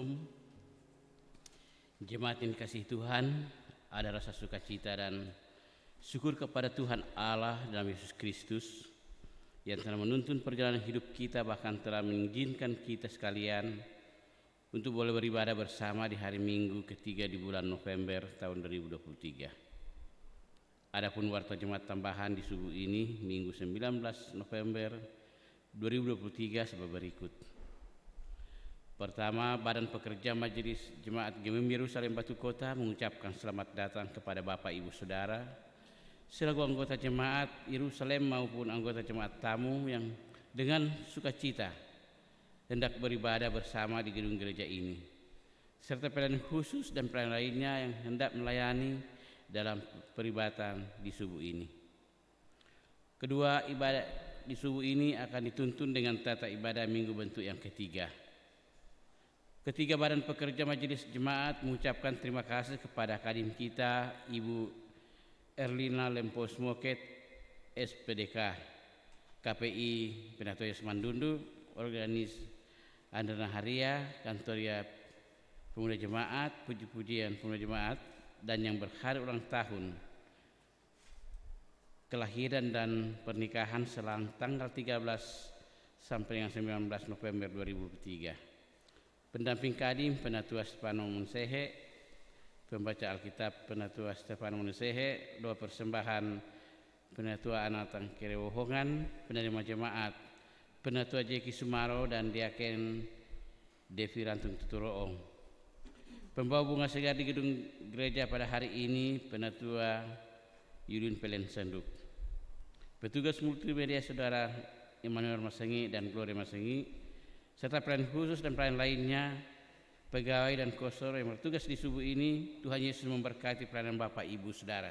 Shalom. Jemaat yang kasih Tuhan, ada rasa sukacita dan syukur kepada Tuhan Allah dalam Yesus Kristus yang telah menuntun perjalanan hidup kita, bahkan telah mengizinkan kita sekalian untuk boleh beribadah bersama di hari Minggu ketiga di bulan November tahun 2023. Adapun warta jemaat tambahan di subuh ini Minggu 19 November 2023 sebagai berikut. Pertama, Badan Pekerja Majelis Jemaat GMIM Yerusalem Batu Kota mengucapkan selamat datang kepada Bapak Ibu Saudara selaku anggota jemaat Yerusalem maupun anggota jemaat tamu yang dengan sukacita hendak beribadah bersama di gedung gereja ini, serta pelayan khusus dan pelayan lainnya yang hendak melayani dalam peribadatan di subuh ini. Kedua, ibadah di subuh ini akan dituntun dengan tata ibadah minggu bentuk yang ketiga. Ketiga, Badan Pekerja Majelis Jemaat mengucapkan terima kasih kepada kadim kita Ibu Erlina Lempos Moket, SPDK, KPI Penatoya Semandundu, Organis Andana Haria, Kantoria Pemuda Jemaat, Puji-pujian Pemuda Jemaat, dan yang berhari ulang tahun kelahiran dan pernikahan selang tanggal 13 sampai dengan 19 November 2003. Pendamping Kadim Penatua Stefano Munsehe, pembaca Alkitab Penatua Stefano Munsehe, doa persembahan Penatua Anatang Kerewohongan, penerima jemaat Penatua Jeki Sumaro dan Diaken Devi Rantung Tuturoong. Pembawa bunga segar di gedung gereja pada hari ini Penatua Yudin Pelen Sanduk. Petugas multimedia Saudara Emmanuel Masengi dan Gloria Masengi, serta pelayan khusus dan pelayan lainnya, pegawai dan kosor yang bertugas di subuh ini. Tuhan Yesus memberkati pelayanan Bapak Ibu Saudara.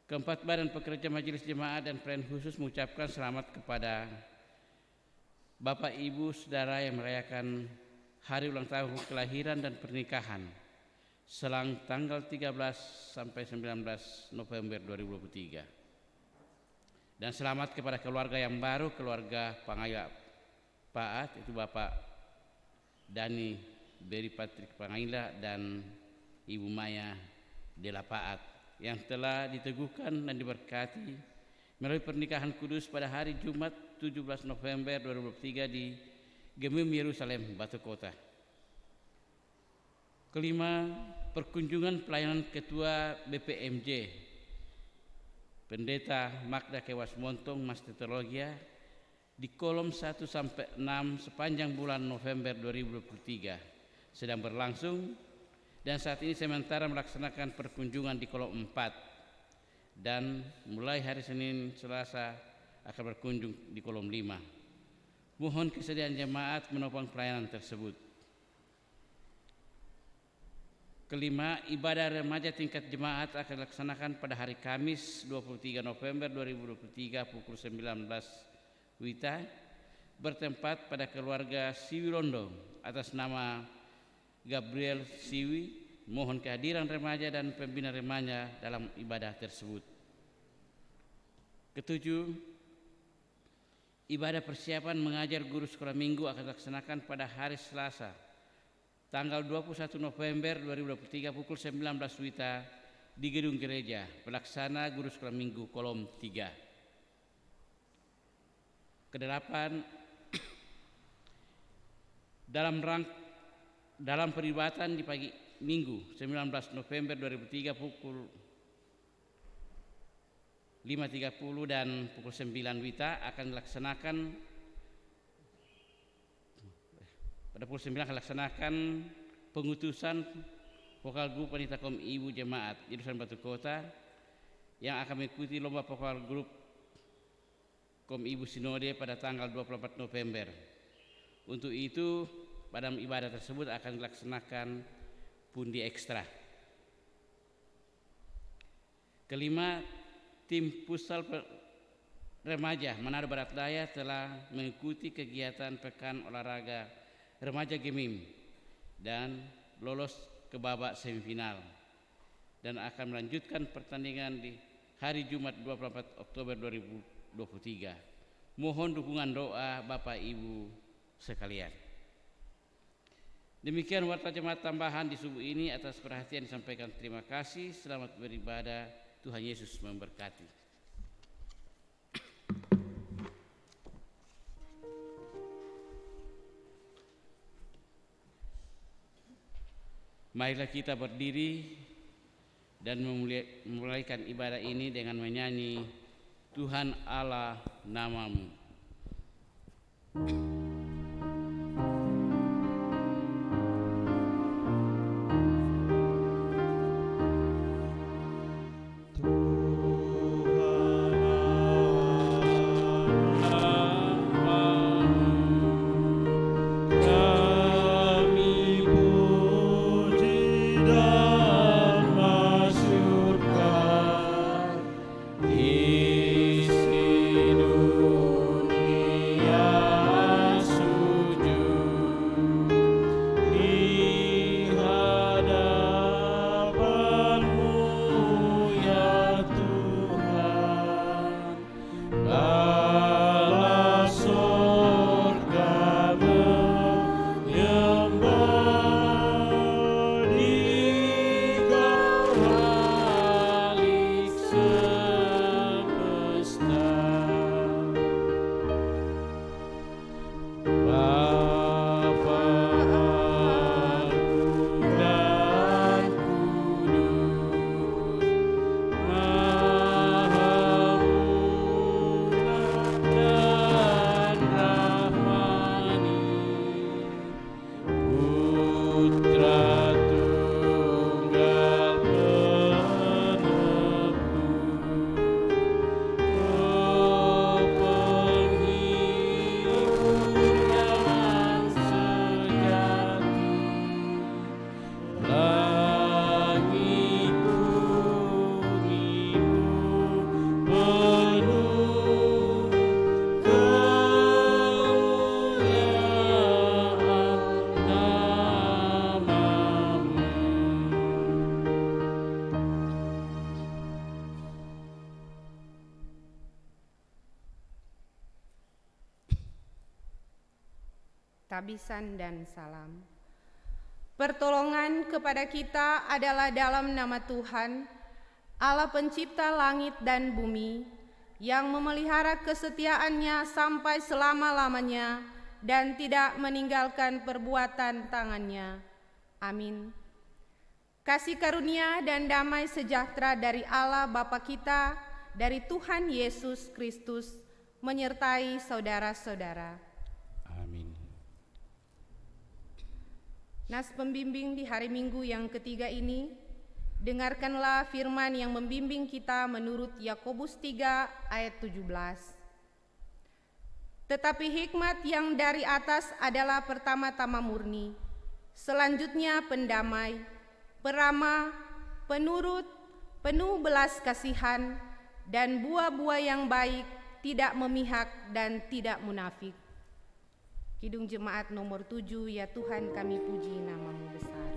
Keempat, Badan Pekerja Majelis Jemaat dan pelayan khusus mengucapkan selamat kepada Bapak Ibu Saudara yang merayakan hari ulang tahun kelahiran dan pernikahan selang tanggal 13 sampai 19 November 2023. Dan selamat kepada keluarga yang baru, keluarga Pangaya Paat, itu Bapak Dani Beri Patrik Pangaila dan Ibu Maya Dela Paat yang telah diteguhkan dan diberkati melalui pernikahan kudus pada hari Jumat 17 November 2023 di GMIM Yerusalem Batu Kota. Kelima, perkunjungan pelayanan Ketua BPMJ Pendeta Magda Kewas Montong Master Teologia di kolom 1 sampai 6 sepanjang bulan November 2023 sedang berlangsung, dan saat ini sementara melaksanakan perkunjungan di kolom 4 dan mulai hari Senin Selasa akan berkunjung di kolom 5. Mohon kesediaan jemaat menopang pelayanan tersebut. Kelima, ibadah remaja tingkat jemaat akan dilaksanakan pada hari Kamis 23 November 2023 pukul 19 WITA bertempat pada keluarga Siwi Londo atas nama Gabriel Siwi. Mohon kehadiran remaja dan pembina remaja dalam ibadah tersebut. Ketujuh, ibadah persiapan mengajar guru sekolah minggu akan dilaksanakan pada hari Selasa tanggal 21 November 2023 pukul 19 WITA di gedung gereja pelaksana guru sekolah minggu kolom 3. Kedelapan, dalam peribadatan di pagi Minggu 19 November 2003 pukul 5.30 dan pukul 9 WITA akan dilaksanakan pada pukul 9 akan dilaksanakan pengutusan vokal grup wanita kaum ibu jemaat Yerusalem Batu Kota yang akan mengikuti lomba vokal grup Kom Ibu Sinode pada tanggal 24 November. Untuk itu, pada ibadah tersebut akan dilaksanakan pundi ekstra. Kelima, tim Futsal Remaja Manado Barat Daya telah mengikuti kegiatan Pekan Olahraga Remaja GMIM dan lolos ke babak semifinal dan akan melanjutkan pertandingan di hari Jumat 24 Oktober 2023. Mohon dukungan doa Bapak Ibu sekalian. Demikian warta jemaat tambahan di subuh ini. Atas perhatian disampaikan terima kasih. Selamat beribadah. Tuhan Yesus memberkati. Marilah kita berdiri dan memulaikan ibadah ini dengan menyanyi Tuhan Allah namamu. Tabisan dan salam. Pertolongan kepada kita adalah dalam nama Tuhan, Allah pencipta langit dan bumi, yang memelihara kesetiaannya sampai selama-lamanya dan tidak meninggalkan perbuatan tangannya. Amin. Kasih karunia dan damai sejahtera dari Allah Bapa kita, dari Tuhan Yesus Kristus, menyertai saudara-saudara. Nas pembimbing di hari Minggu yang ketiga ini, dengarkanlah firman yang membimbing kita menurut Yakobus 3 ayat 17. Tetapi hikmat yang dari atas adalah pertama-tama murni, selanjutnya pendamai, peramah, penurut, penuh belas kasihan, dan buah-buah yang baik, tidak memihak dan tidak munafik. Kidung Jemaat nomor 7, ya Tuhan kami puji nama-Mu besar.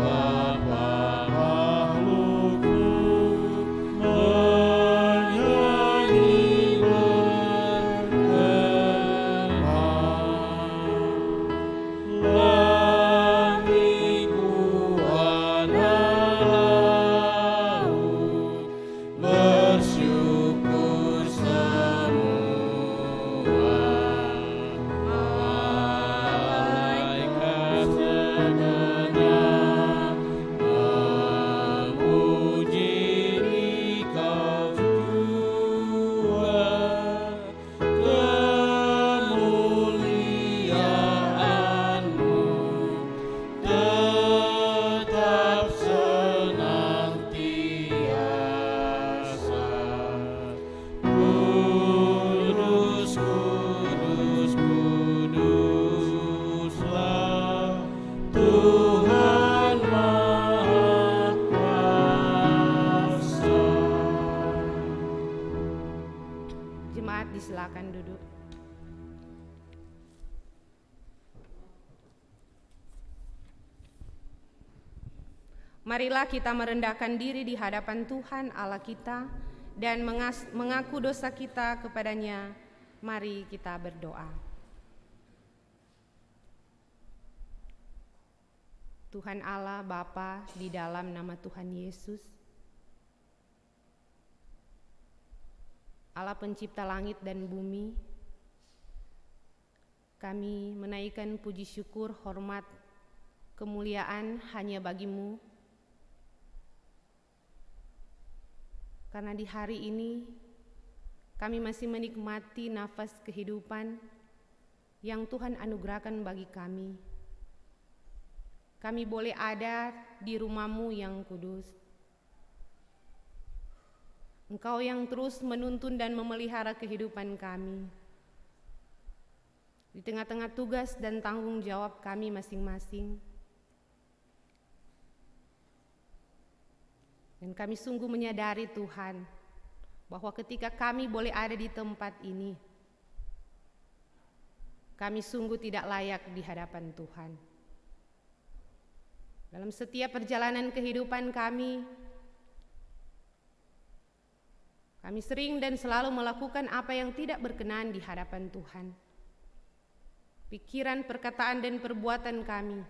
Bapa Marilah kita merendahkan diri di hadapan Tuhan Allah kita dan mengaku dosa kita kepadanya. Mari kita berdoa. Tuhan Allah Bapa, di dalam nama Tuhan Yesus, Allah pencipta langit dan bumi, kami menaikkan puji syukur, hormat, kemuliaan hanya bagi-Mu. Karena di hari ini kami masih menikmati nafas kehidupan yang Tuhan anugerahkan bagi kami. Kami boleh ada di rumah-Mu yang kudus. Engkau yang terus menuntun dan memelihara kehidupan kami. Di tengah-tengah tugas dan tanggung jawab kami masing-masing. Dan kami sungguh menyadari Tuhan, bahwa ketika kami boleh ada di tempat ini, kami sungguh tidak layak di hadapan Tuhan. Dalam setiap perjalanan kehidupan kami sering dan selalu melakukan apa yang tidak berkenan di hadapan Tuhan. Pikiran, perkataan, dan perbuatan kami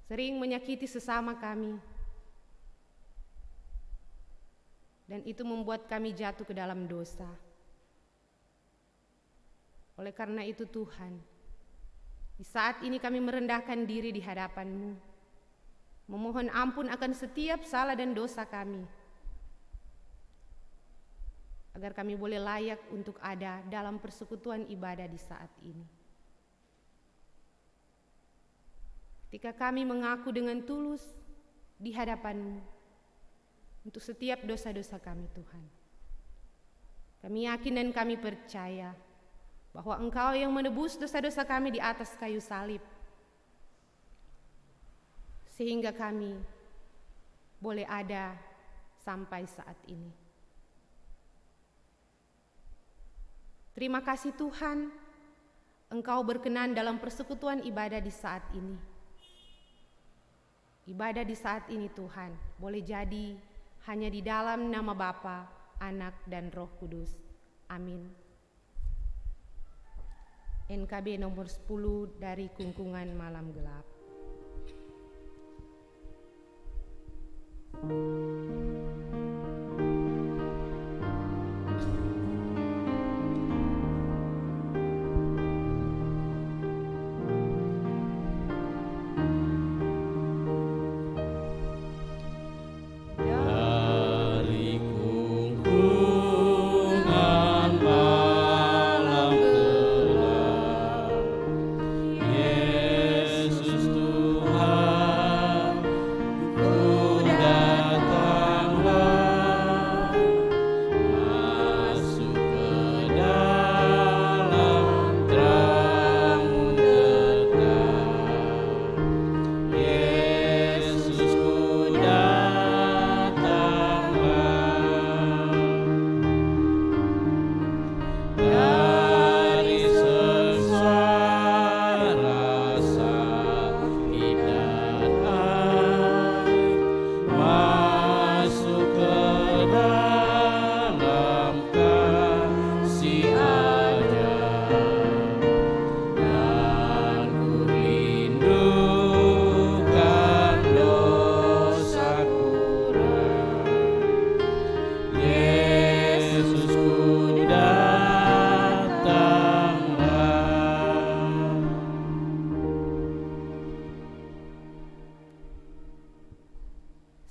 sering menyakiti sesama kami. Dan itu membuat kami jatuh ke dalam dosa. Oleh karena itu Tuhan, di saat ini kami merendahkan diri di hadapan-Mu, memohon ampun akan setiap salah dan dosa kami, agar kami boleh layak untuk ada dalam persekutuan ibadah di saat ini. Ketika kami mengaku dengan tulus di hadapan-Mu untuk setiap dosa-dosa kami Tuhan, kami yakin dan kami percaya bahwa Engkau yang menebus dosa-dosa kami di atas kayu salib, sehingga kami boleh ada sampai saat ini. Terima kasih Tuhan, Engkau berkenan dalam persekutuan ibadah di saat ini. Ibadah di saat ini Tuhan boleh jadi hanya di dalam nama Bapa, Anak, dan Roh Kudus. Amin. NKB nomor 10 dari Kungkungan Malam Gelap.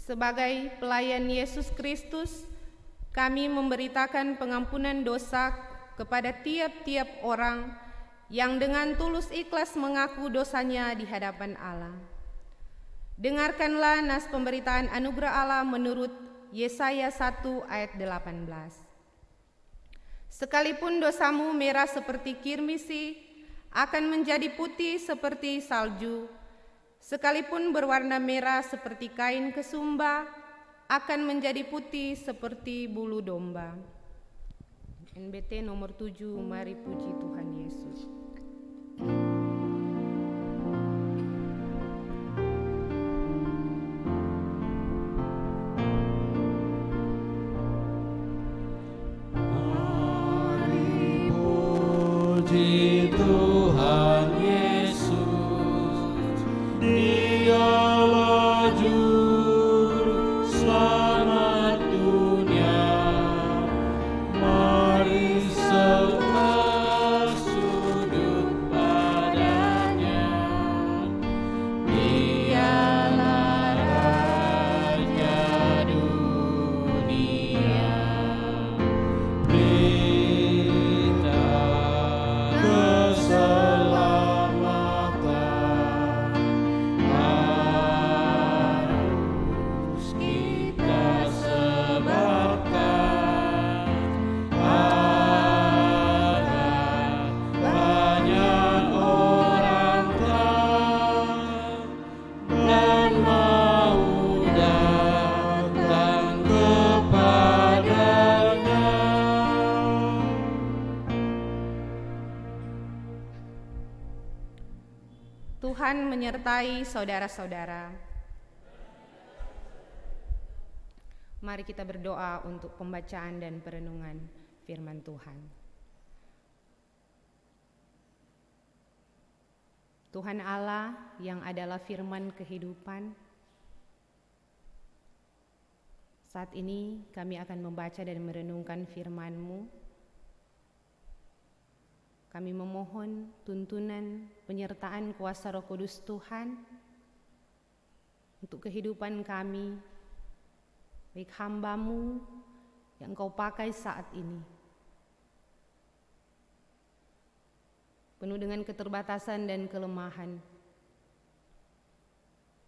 Sebagai pelayan Yesus Kristus, kami memberitakan pengampunan dosa kepada tiap-tiap orang yang dengan tulus ikhlas mengaku dosanya di hadapan Allah. Dengarkanlah nas pemberitaan anugerah Allah menurut Yesaya 1 ayat 18. Sekalipun dosamu merah seperti kirmisi, akan menjadi putih seperti salju. Sekalipun berwarna merah seperti kain kesumba, akan menjadi putih seperti bulu domba. NBT nomor 7, mari puji Tuhan Yesus. Dialah juru selamat dunia. Mari semua sujud padanya. Dialah Raja dunia. Berita keselamatan harus kita sebarkan agar banyak orang tahu dan mau datang kepadanya. Tuhan menyertai saudara-saudara. Mari kita berdoa untuk pembacaan dan perenungan firman Tuhan. Tuhan Allah yang adalah firman kehidupan, saat ini kami akan membaca dan merenungkan firman-Mu. Kami memohon tuntunan penyertaan kuasa Roh Kudus Tuhan untuk kehidupan kami, baik hamba-Mu yang Engkau pakai saat ini. Penuh dengan keterbatasan dan kelemahan.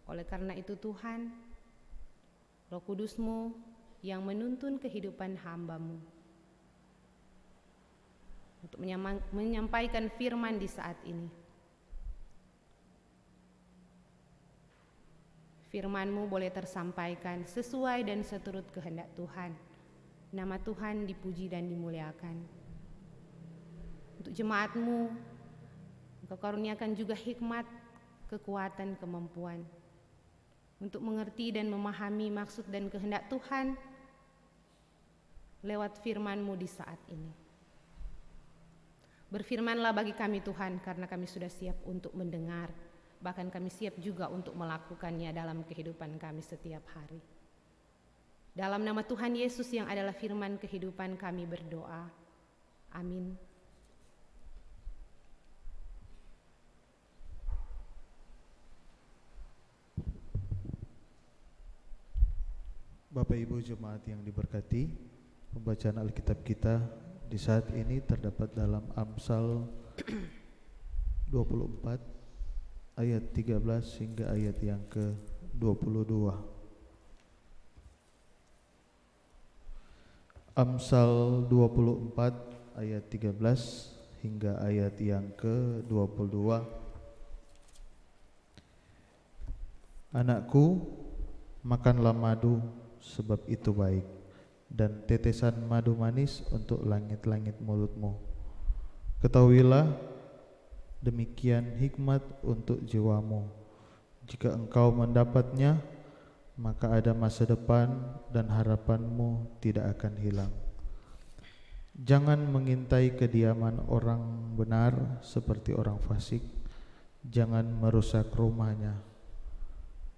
Oleh karena itu Tuhan, Roh Kudus-Mu yang menuntun kehidupan hamba-Mu untuk menyampaikan firman di saat ini. Firman-Mu boleh tersampaikan sesuai dan seturut kehendak Tuhan. Nama Tuhan dipuji dan dimuliakan. Untuk jemaat-Mu, Engkau karuniakan juga hikmat, kekuatan, kemampuan untuk mengerti dan memahami maksud dan kehendak Tuhan lewat firman-Mu di saat ini. Berfirmanlah bagi kami Tuhan, karena kami sudah siap untuk mendengar, bahkan kami siap juga untuk melakukannya dalam kehidupan kami setiap hari. Dalam nama Tuhan Yesus yang adalah firman kehidupan kami berdoa. Amin. Bapak Ibu jemaat yang diberkati, pembacaan Alkitab kita di saat ini terdapat dalam Amsal 24 ayat 13 hingga ayat yang ke-22. Amsal 24 ayat 13 hingga ayat yang ke-22. Anakku, makanlah madu sebab itu baik, dan tetesan madu manis untuk langit-langit mulutmu. Ketahuilah, demikian hikmat untuk jiwamu. Jika engkau mendapatnya, maka ada masa depan dan harapanmu tidak akan hilang. Jangan mengintai kediaman orang benar seperti orang fasik. Jangan merusak rumahnya.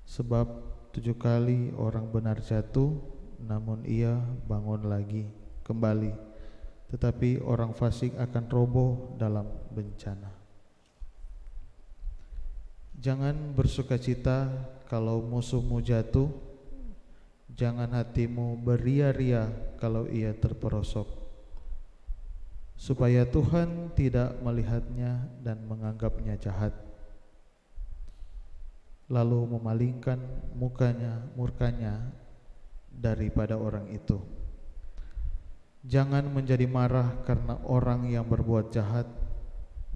Sebab 7 kali orang benar jatuh, namun ia bangun lagi kembali, tetapi orang fasik akan roboh dalam bencana. Jangan bersukacita kalau musuhmu jatuh, jangan hatimu beria-ria kalau ia terperosok, supaya Tuhan tidak melihatnya dan menganggapnya jahat, lalu memalingkan murkanya daripada orang itu. Jangan menjadi marah karena orang yang berbuat jahat.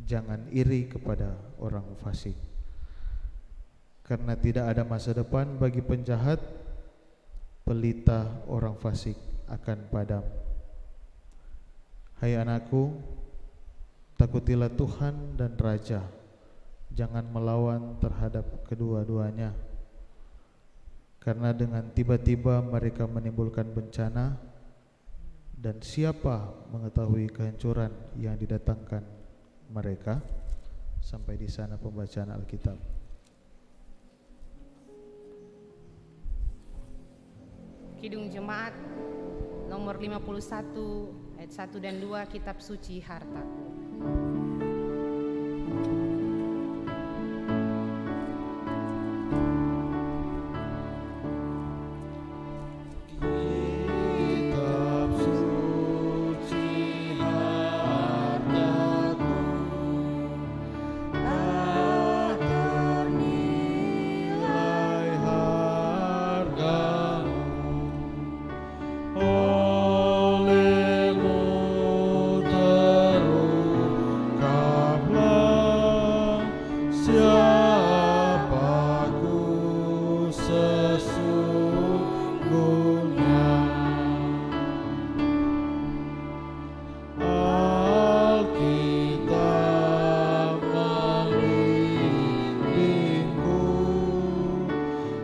Jangan iri kepada orang fasik, karena tidak ada masa depan bagi penjahat. Pelita orang fasik akan padam. Hai anakku, takutilah Tuhan dan Raja. Jangan melawan terhadap kedua-duanya, karena dengan tiba-tiba mereka menimbulkan bencana, dan siapa mengetahui kehancuran yang didatangkan mereka. Sampai di sana pembacaan Alkitab. Kidung Jemaat nomor 51 ayat 1 dan 2 Kitab Suci Hartaku. Kitab suci hartaku, tak ternilai hargamu, olehmu terungkaplah siapaku sesungguhnya. Alkitab membimbingku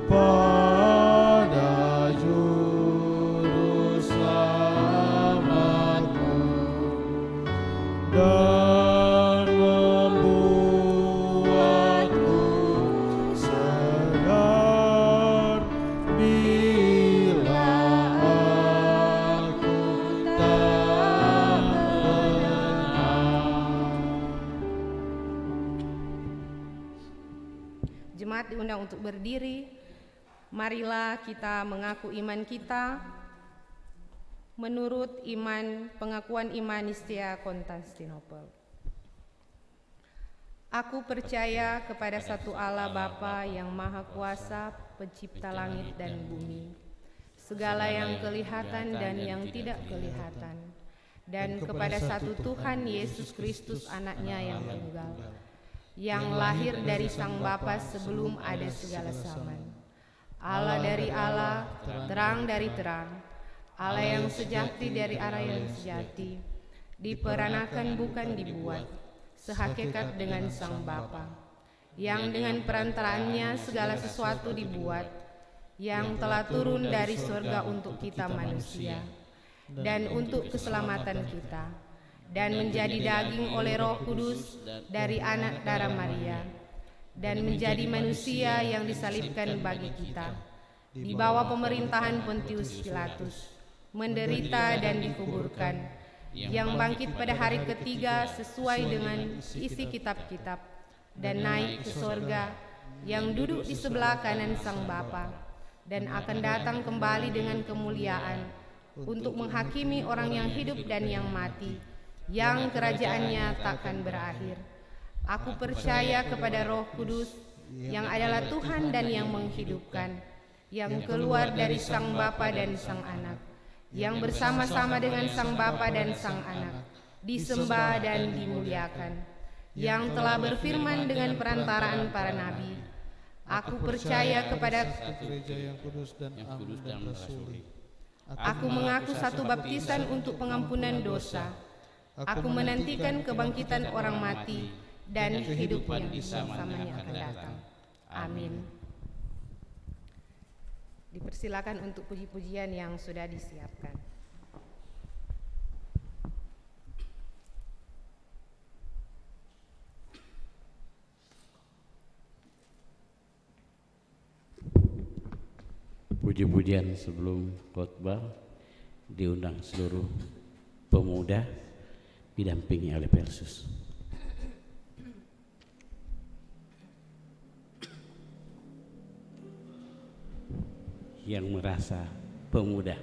pada juru selamatku dan membuatku sadar bila aku tak benar. Jemaat diundang untuk berdiri. Marilah kita mengaku iman kita menurut pengakuan iman Nistia Konstantinopel. Aku percaya kepada satu Allah Bapa yang Maha Kuasa, pencipta langit dan bumi, segala yang kelihatan dan yang tidak kelihatan, dan kepada satu Tuhan Yesus Kristus anaknya yang tunggal, yang lahir dari Sang Bapa sebelum ada segala zaman. Allah dari Allah, terang dari terang, Allah yang sejati dari Allah yang sejati, diperanakan bukan dibuat, sehakikat dengan Sang Bapa, yang dengan perantaraannya segala sesuatu dibuat, yang telah turun dari surga untuk kita manusia, dan untuk keselamatan kita, dan menjadi daging oleh Roh Kudus dari anak darah Maria, dan menjadi manusia yang disalibkan bagi kita, di bawah pemerintahan Pontius Pilatus, menderita dan dikuburkan, yang bangkit pada hari ketiga sesuai dengan isi kitab-kitab, dan naik ke sorga, yang duduk di sebelah kanan Sang Bapa, dan akan datang kembali dengan kemuliaan untuk menghakimi orang yang hidup dan yang mati, yang kerajaannya takkan berakhir. Aku percaya kepada Roh Kudus, yang adalah Tuhan dan yang menghidupkan, yang keluar dari Sang Bapa dan Sang Anak, yang bersama-sama dengan Sang Bapa dan Sang Anak, disembah dan dimuliakan, yang telah berfirman dengan perantaraan para nabi. Aku percaya kepada gereja yang kudus dan am dan rasuli. Aku mengaku satu baptisan untuk pengampunan dosa. Aku menantikan kebangkitan orang mati dan hidup yang bersamanya akan datang. Amin. Dipersilakan untuk puji-pujian yang sudah disiapkan. Puji-pujian sebelum khotbah diundang seluruh pemuda didampingi oleh Persus. Yang merasa pemuda.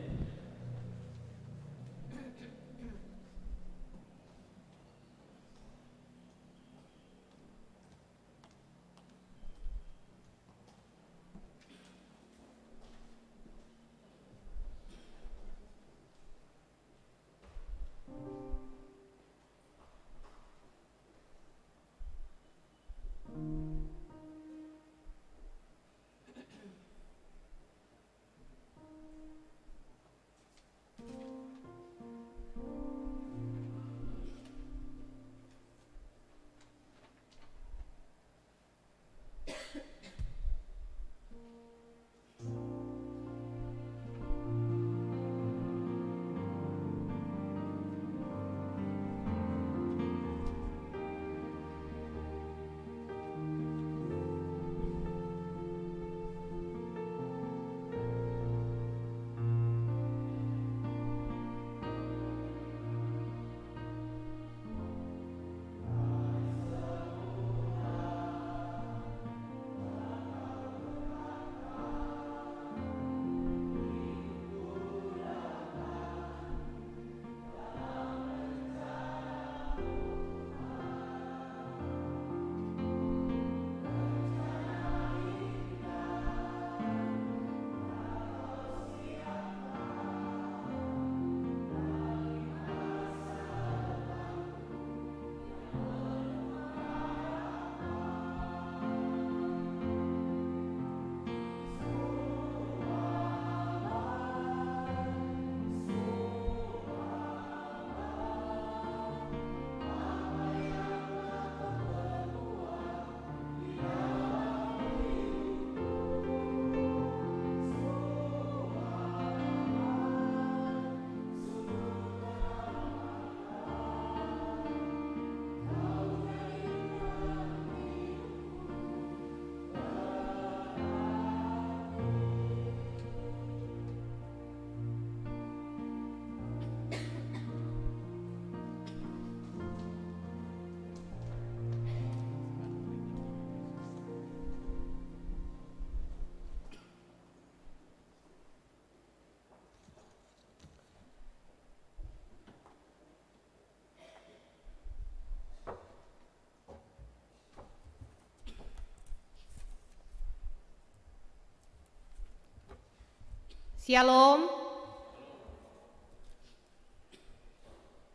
Shalom.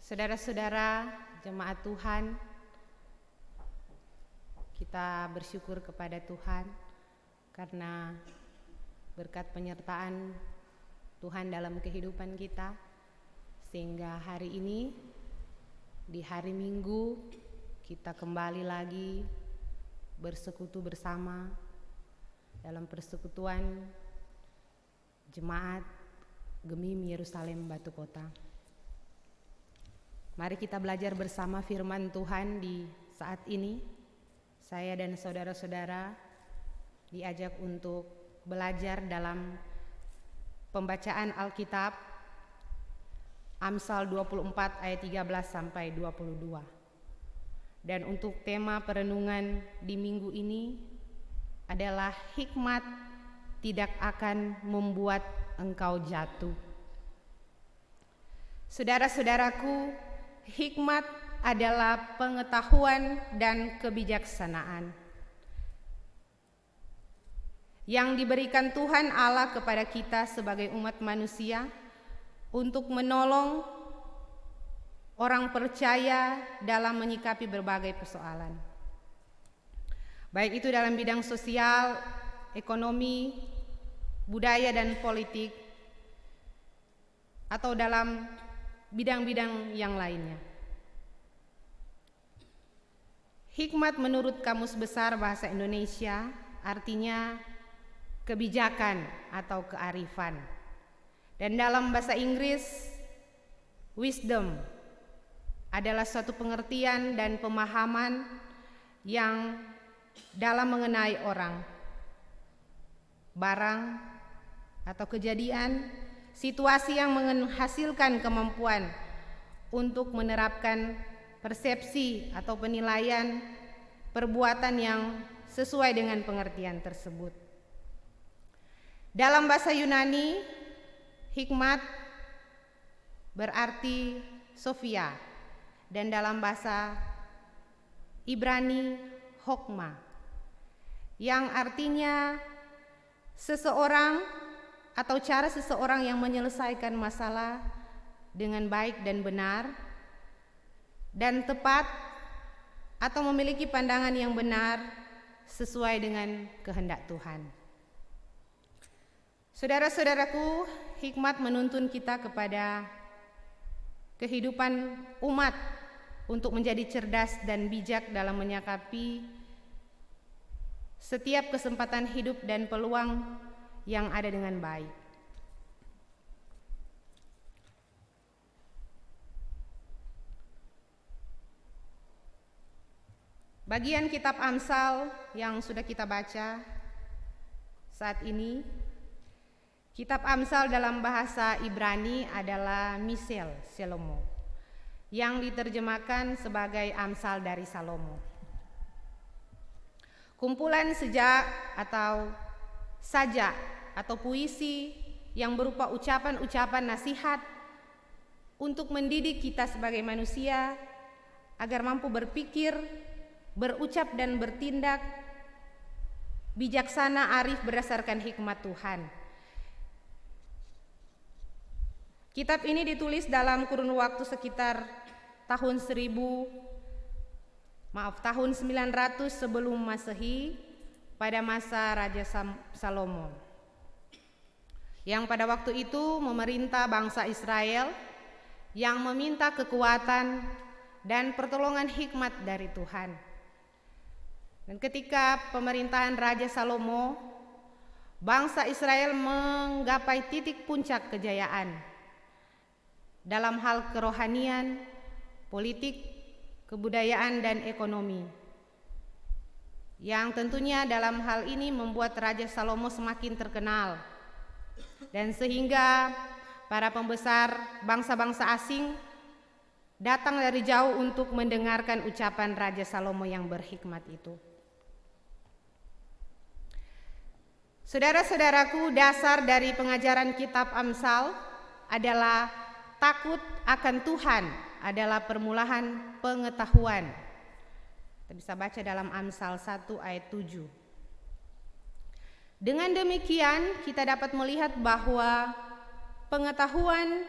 Saudara-saudara jemaat Tuhan, kita bersyukur kepada Tuhan karena berkat penyertaan Tuhan dalam kehidupan kita, sehingga hari ini di hari Minggu kita kembali lagi bersekutu bersama dalam persekutuan Jemaat Gemim Yerusalem Batu Kota. Mari kita belajar bersama firman Tuhan di saat ini. Saya dan saudara-saudara diajak untuk belajar dalam pembacaan Alkitab Amsal 24 ayat 13 sampai 22. Dan untuk tema perenungan di minggu ini adalah hikmat tidak akan membuat engkau jatuh. Saudara-saudaraku, hikmat adalah pengetahuan dan kebijaksanaan yang diberikan Tuhan Allah kepada kita sebagai umat manusia untuk menolong orang percaya dalam menyikapi berbagai persoalan. Baik itu dalam bidang sosial, ekonomi, budaya dan politik, atau dalam bidang-bidang yang lainnya. Hikmat menurut Kamus Besar Bahasa Indonesia artinya kebijakan atau kearifan. Dan dalam bahasa Inggris, wisdom adalah suatu pengertian dan pemahaman yang dalam mengenai orang, barang, atau kejadian, situasi yang menghasilkan kemampuan untuk menerapkan persepsi atau penilaian perbuatan yang sesuai dengan pengertian tersebut. Dalam bahasa Yunani, hikmat berarti Sophia, dan dalam bahasa Ibrani hokma, yang artinya seseorang atau cara seseorang yang menyelesaikan masalah dengan baik dan benar dan tepat, atau memiliki pandangan yang benar sesuai dengan kehendak Tuhan. Saudara-saudaraku, hikmat menuntun kita kepada kehidupan umat untuk menjadi cerdas dan bijak dalam menyikapi setiap kesempatan hidup dan peluang yang ada dengan baik. Bagian kitab Amsal yang sudah kita baca saat ini, kitab Amsal dalam bahasa Ibrani adalah Misel Salomo, yang diterjemahkan sebagai Amsal dari Salomo. Kumpulan sajak atau puisi yang berupa ucapan-ucapan nasihat untuk mendidik kita sebagai manusia agar mampu berpikir, berucap dan bertindak bijaksana, arif berdasarkan hikmat Tuhan. Kitab ini ditulis dalam kurun waktu sekitar tahun 900 sebelum Masehi, pada masa Raja Salomo, yang pada waktu itu memerintah bangsa Israel, yang meminta kekuatan dan pertolongan hikmat dari Tuhan. Dan ketika pemerintahan Raja Salomo, bangsa Israel menggapai titik puncak kejayaan dalam hal kerohanian, politik, kebudayaan dan ekonomi, yang tentunya dalam hal ini membuat Raja Salomo semakin terkenal, dan sehingga para pembesar bangsa-bangsa asing datang dari jauh untuk mendengarkan ucapan Raja Salomo yang berhikmat itu. Saudara-saudaraku, dasar dari pengajaran kitab Amsal adalah takut akan Tuhan adalah permulaan pengetahuan. Kita bisa baca dalam Amsal 1 ayat 7. Dengan demikian, kita dapat melihat bahwa pengetahuan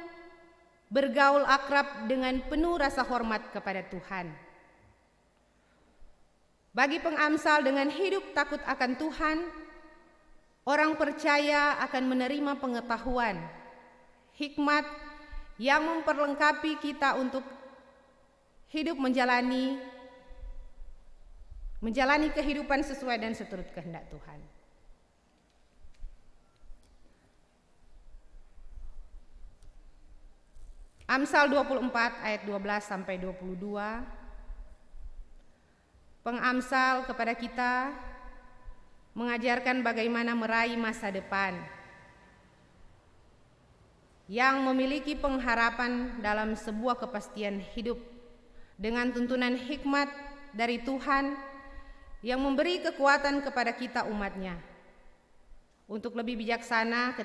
bergaul akrab dengan penuh rasa hormat kepada Tuhan. Bagi pengamsal dengan hidup takut akan Tuhan, orang percaya akan menerima pengetahuan, hikmat yang memperlengkapi kita untuk hidup menjalani kehidupan sesuai dan seturut kehendak Tuhan. Amsal 24 ayat 12 sampai 22. Pengamsal kepada kita mengajarkan bagaimana meraih masa depan yang memiliki pengharapan dalam sebuah kepastian hidup dengan tuntunan hikmat dari Tuhan yang memberi kekuatan kepada kita umatnya untuk lebih bijaksana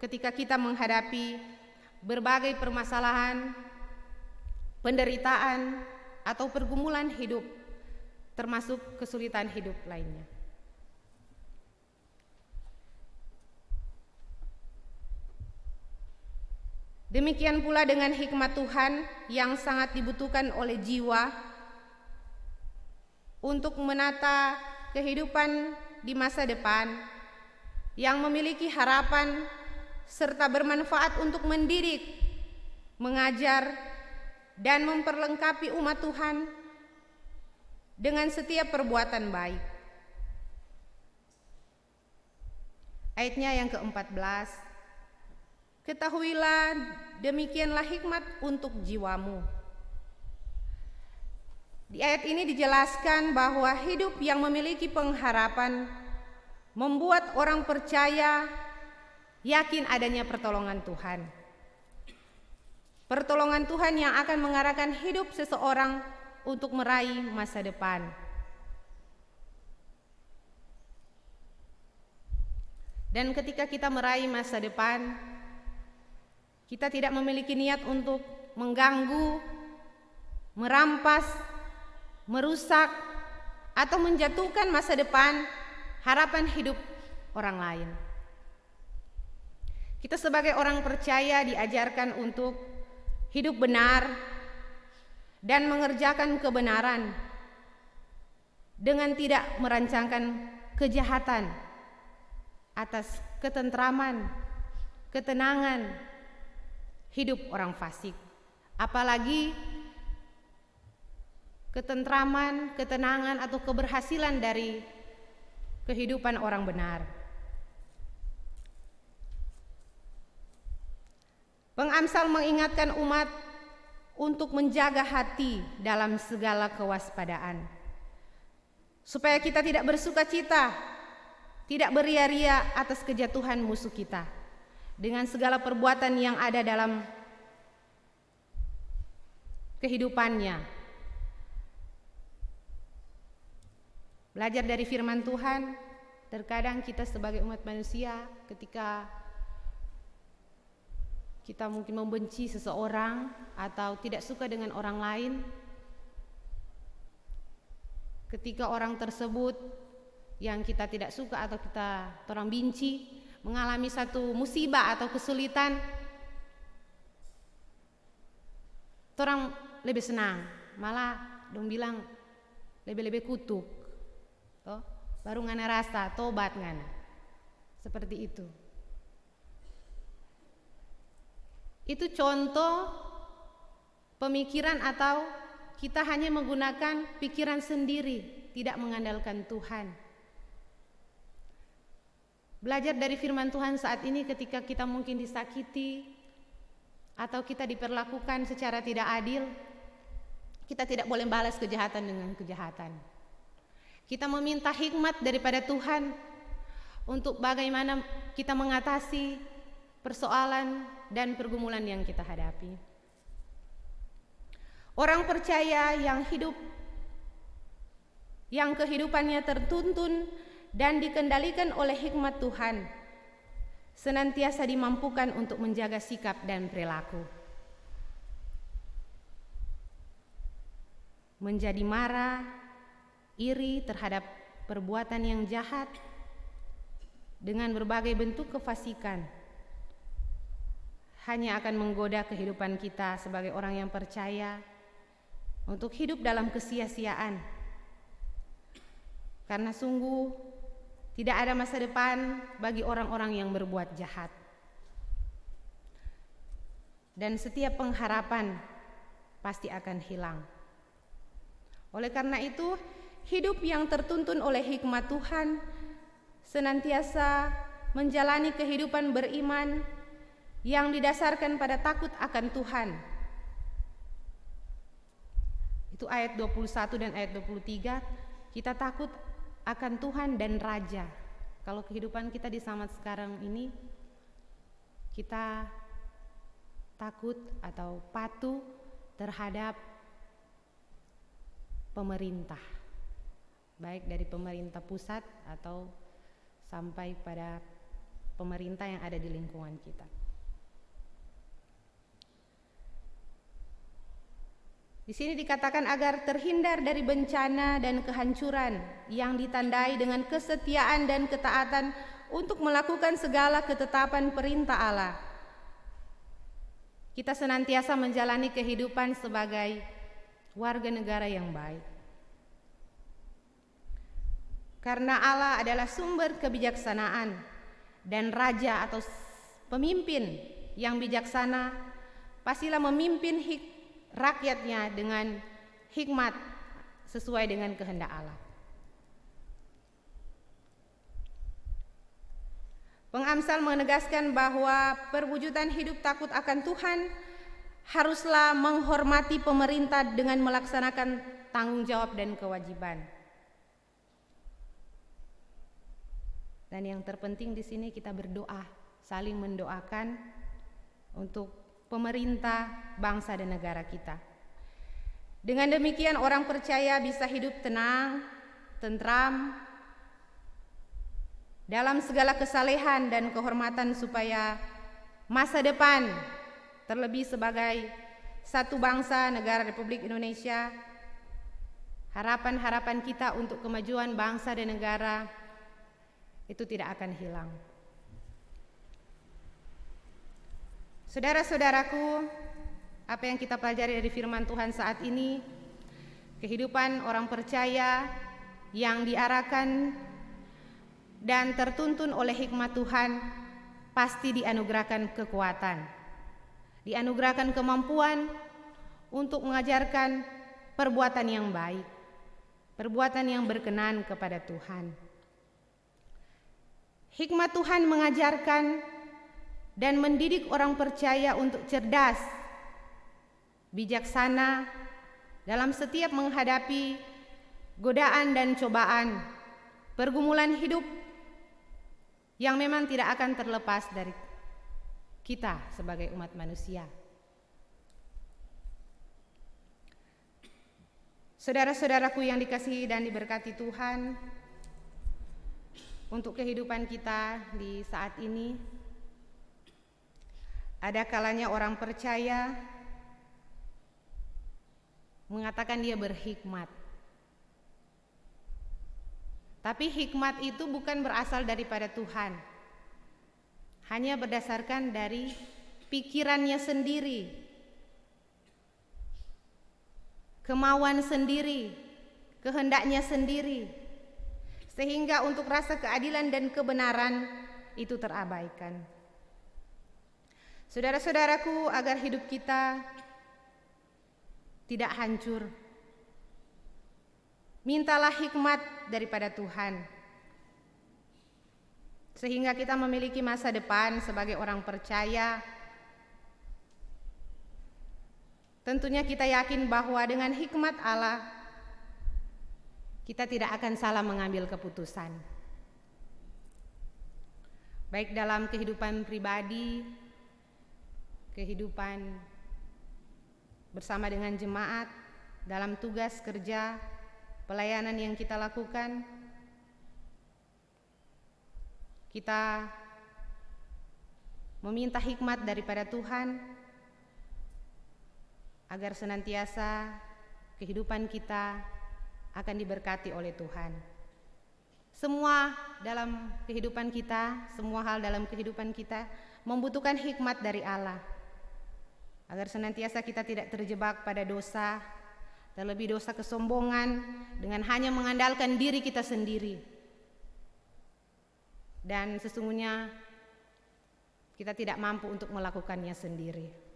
ketika kita menghadapi berbagai permasalahan, penderitaan, atau pergumulan hidup, termasuk kesulitan hidup lainnya. Demikian pula dengan hikmat Tuhan yang sangat dibutuhkan oleh jiwa untuk menata kehidupan di masa depan yang memiliki harapan serta bermanfaat untuk mendidik, mengajar, dan memperlengkapi umat Tuhan dengan setiap perbuatan baik. Ayatnya yang ke-14, ketahuilah demikianlah hikmat untuk jiwamu. Di ayat ini dijelaskan bahwa hidup yang memiliki pengharapan membuat orang percaya yakin adanya pertolongan Tuhan. Pertolongan Tuhan yang akan mengarahkan hidup seseorang untuk meraih masa depan. Dan ketika kita meraih masa depan, kita tidak memiliki niat untuk mengganggu, merampas, merusak, atau menjatuhkan masa depan, harapan hidup orang lain. Kita sebagai orang percaya diajarkan untuk hidup benar dan mengerjakan kebenaran dengan tidak merancangkan kejahatan atas ketentraman, ketenangan hidup orang fasik. Apalagi ketentraman, ketenangan atau keberhasilan dari kehidupan orang benar. Pengamsal mengingatkan umat untuk menjaga hati dalam segala kewaspadaan, supaya kita tidak bersukacita, tidak beria-ria atas kejatuhan musuh kita dengan segala perbuatan yang ada dalam kehidupannya. Belajar dari firman Tuhan, terkadang kita sebagai umat manusia ketika kita mungkin membenci seseorang atau tidak suka dengan orang lain, ketika orang tersebut yang kita tidak suka atau orang benci mengalami satu musibah atau kesulitan, orang lebih senang, malah dong bilang lebih kutuk, baru ngana rasa tobat ngana, seperti itu. Itu contoh pemikiran atau kita hanya menggunakan pikiran sendiri, tidak mengandalkan Tuhan. Belajar dari firman Tuhan saat ini ketika kita mungkin disakiti atau kita diperlakukan secara tidak adil, kita tidak boleh balas kejahatan dengan kejahatan. Kita meminta hikmat daripada Tuhan untuk bagaimana kita mengatasi persoalan dan pergumulan yang kita hadapi. Orang percaya yang kehidupannya tertuntun dan dikendalikan oleh hikmat Tuhan, senantiasa dimampukan untuk menjaga sikap dan perilaku. Menjadi marah, iri terhadap perbuatan yang jahat, dengan berbagai bentuk kefasikan hanya akan menggoda kehidupan kita sebagai orang yang percaya untuk hidup dalam kesia-siaan. Karena sungguh tidak ada masa depan bagi orang-orang yang berbuat jahat. Dan setiap pengharapan pasti akan hilang. Oleh karena itu, hidup yang tertuntun oleh hikmat Tuhan senantiasa menjalani kehidupan beriman yang didasarkan pada takut akan Tuhan. Itu ayat 21 dan ayat 23, kita takut akan Tuhan dan Raja. Kalau kehidupan kita di zaman sekarang ini, kita takut atau patuh terhadap pemerintah, baik dari pemerintah pusat atau sampai pada pemerintah yang ada di lingkungan kita. Di sini dikatakan agar terhindar dari bencana dan kehancuran yang ditandai dengan kesetiaan dan ketaatan untuk melakukan segala ketetapan perintah Allah. Kita senantiasa menjalani kehidupan sebagai warga negara yang baik. Karena Allah adalah sumber kebijaksanaan dan raja atau pemimpin yang bijaksana pastilah memimpin rakyatnya dengan hikmat sesuai dengan kehendak Allah. Pengamsal menegaskan bahwa perwujudan hidup takut akan Tuhan haruslah menghormati pemerintah dengan melaksanakan tanggung jawab dan kewajiban. Dan yang terpenting di sini kita berdoa, saling mendoakan untuk pemerintah, bangsa dan negara kita. Dengan demikian orang percaya bisa hidup tenang, tentram, dalam segala kesalehan dan kehormatan supaya masa depan, terlebih sebagai satu bangsa negara Republik Indonesia, harapan-harapan kita untuk kemajuan bangsa dan negara itu tidak akan hilang. Saudara-saudaraku, apa yang kita pelajari dari firman Tuhan saat ini, kehidupan orang percaya yang diarahkan dan tertuntun oleh hikmat Tuhan pasti dianugerahkan kekuatan, dianugerahkan kemampuan untuk mengajarkan perbuatan yang baik, perbuatan yang berkenan kepada Tuhan. Hikmat Tuhan mengajarkan dan mendidik orang percaya untuk cerdas, bijaksana dalam setiap menghadapi godaan dan cobaan, pergumulan hidup yang memang tidak akan terlepas dari kita sebagai umat manusia. Saudara-saudaraku yang dikasihi dan diberkati Tuhan, untuk kehidupan kita di saat ini, ada kalanya orang percaya mengatakan dia berhikmat. Tapi hikmat itu bukan berasal daripada Tuhan. Hanya berdasarkan dari pikirannya sendiri, kemauan sendiri, kehendaknya sendiri. Sehingga untuk rasa keadilan dan kebenaran itu terabaikan. Saudara-saudaraku, agar hidup kita tidak hancur, mintalah hikmat daripada Tuhan, sehingga kita memiliki masa depan sebagai orang percaya. Tentunya kita yakin bahwa dengan hikmat Allah, kita tidak akan salah mengambil keputusan, baik dalam kehidupan pribadi, kehidupan bersama dengan jemaat, dalam tugas kerja, pelayanan yang kita lakukan. Kita meminta hikmat daripada Tuhan agar senantiasa kehidupan kita akan diberkati oleh Tuhan. Semua dalam kehidupan kita, semua hal dalam kehidupan kita membutuhkan hikmat dari Allah, agar senantiasa kita tidak terjebak pada dosa, terlebih dosa kesombongan dengan hanya mengandalkan diri kita sendiri. Dan sesungguhnya kita tidak mampu untuk melakukannya sendiri.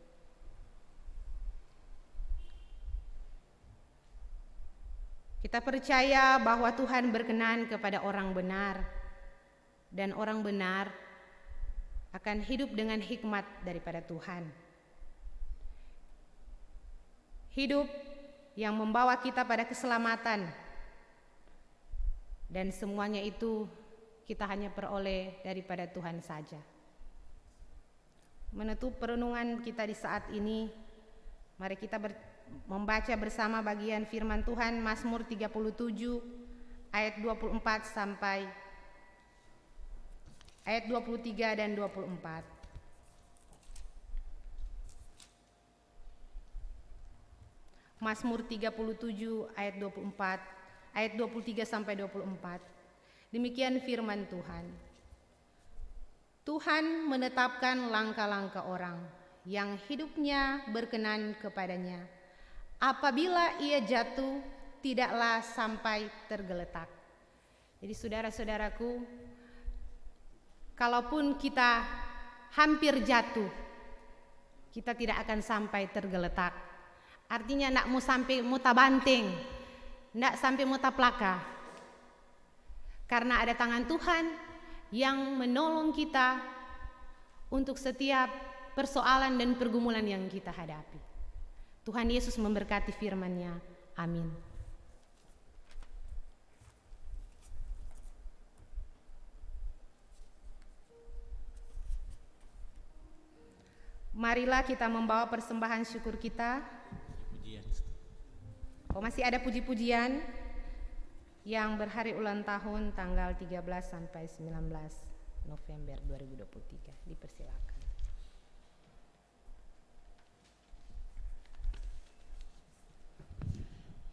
Kita percaya bahwa Tuhan berkenan kepada orang benar, dan orang benar akan hidup dengan hikmat daripada Tuhan. Hidup yang membawa kita pada keselamatan, dan semuanya itu kita hanya peroleh daripada Tuhan saja. Menutup perenungan kita di saat ini, mari kita membaca bersama bagian firman Tuhan Mazmur 37 ayat 24 sampai ayat 23 dan 24. Mazmur 37 ayat 24, ayat 23 sampai 24. Demikian firman Tuhan. Tuhan menetapkan langkah-langkah orang yang hidupnya berkenan kepadanya. Apabila ia jatuh, tidaklah sampai tergeletak. Jadi saudara-saudaraku, kalaupun kita hampir jatuh, kita tidak akan sampai tergeletak. Artinya tidak mau sampai muta banting, tidak sampai muta plaka. Karena ada tangan Tuhan yang menolong kita untuk setiap persoalan dan pergumulan yang kita hadapi. Tuhan Yesus memberkati firman-Nya. Amin. Marilah kita membawa persembahan syukur kita. Masih ada puji-pujian yang berhari ulang tahun tanggal 13 sampai 19 November 2023. Dipersilakan.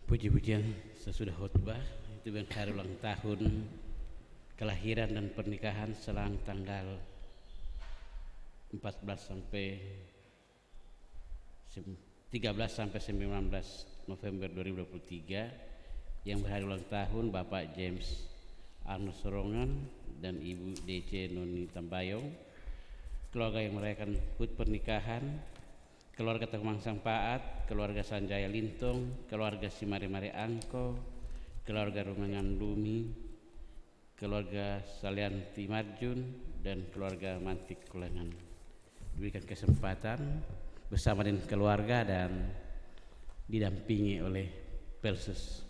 Puji-pujian sesudah khutbah itu yang hari ulang tahun kelahiran dan pernikahan selang tanggal 14 sampai 13 sampai 19 November 2023 yang berhari ulang tahun Bapak James Arno Sorongan dan Ibu DC Noni Tambayong, keluarga yang merayakan HUT pernikahan, keluarga Tekmang Sang Paat, keluarga Sanjaya Lintong, keluarga Simari-Mari Angko, keluarga Rumangan Lumi, keluarga Salianti Marjun, dan keluarga Mantik Kulangan. Diberikan kesempatan bersama dengan keluarga dan didampingi oleh Pelsus.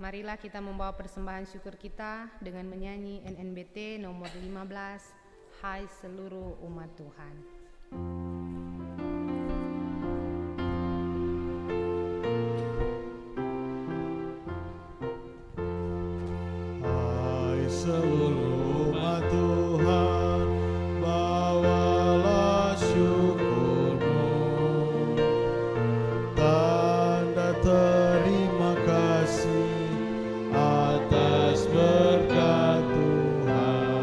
Marilah kita membawa persembahan syukur kita dengan menyanyi NNBT nomor 15, Hai seluruh umat Tuhan. Hai seluruh umat Tuhan, bawalah syukurmu, tanda terima kasih atas berkat Tuhan.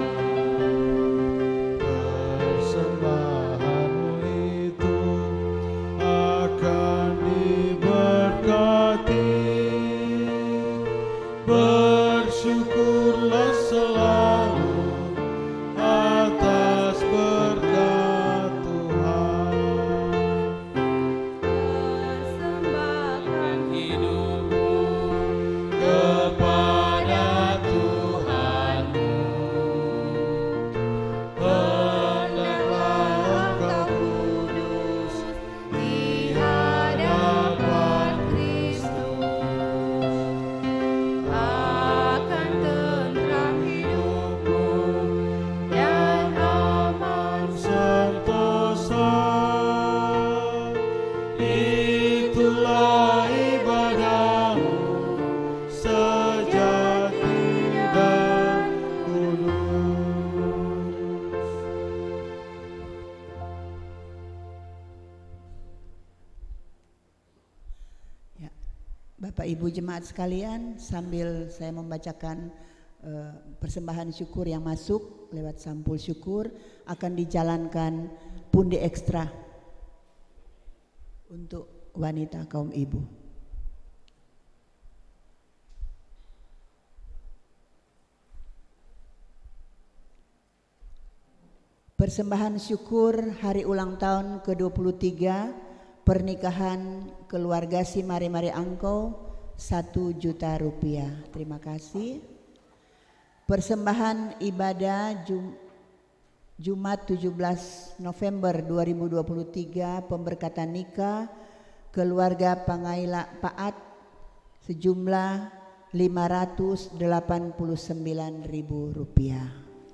Persembahanmu itu akan diberkati. Bersyukurlah selalu atas berkat Tuhan. Persembahkan hidupmu Kepada Tuhanmu, hendaklah engkau kudus di hadapan Kristus. akan tentram hidupmu Dan aman sentosa, itulah ibadahmu sejati dan kudus. Ya, Bapak Ibu jemaat sekalian, sambil saya membacakan persembahan syukur yang masuk lewat sampul syukur, akan dijalankan pundi ekstra untuk wanita kaum ibu. Persembahan syukur hari ulang tahun ke-23 pernikahan keluarga si Mari-Mari Angkau, 1 juta rupiah. Terima kasih. Persembahan ibadah Jumat 17 November 2023 pemberkatan nikah keluarga Pangaila Paat sejumlah Rp589.000.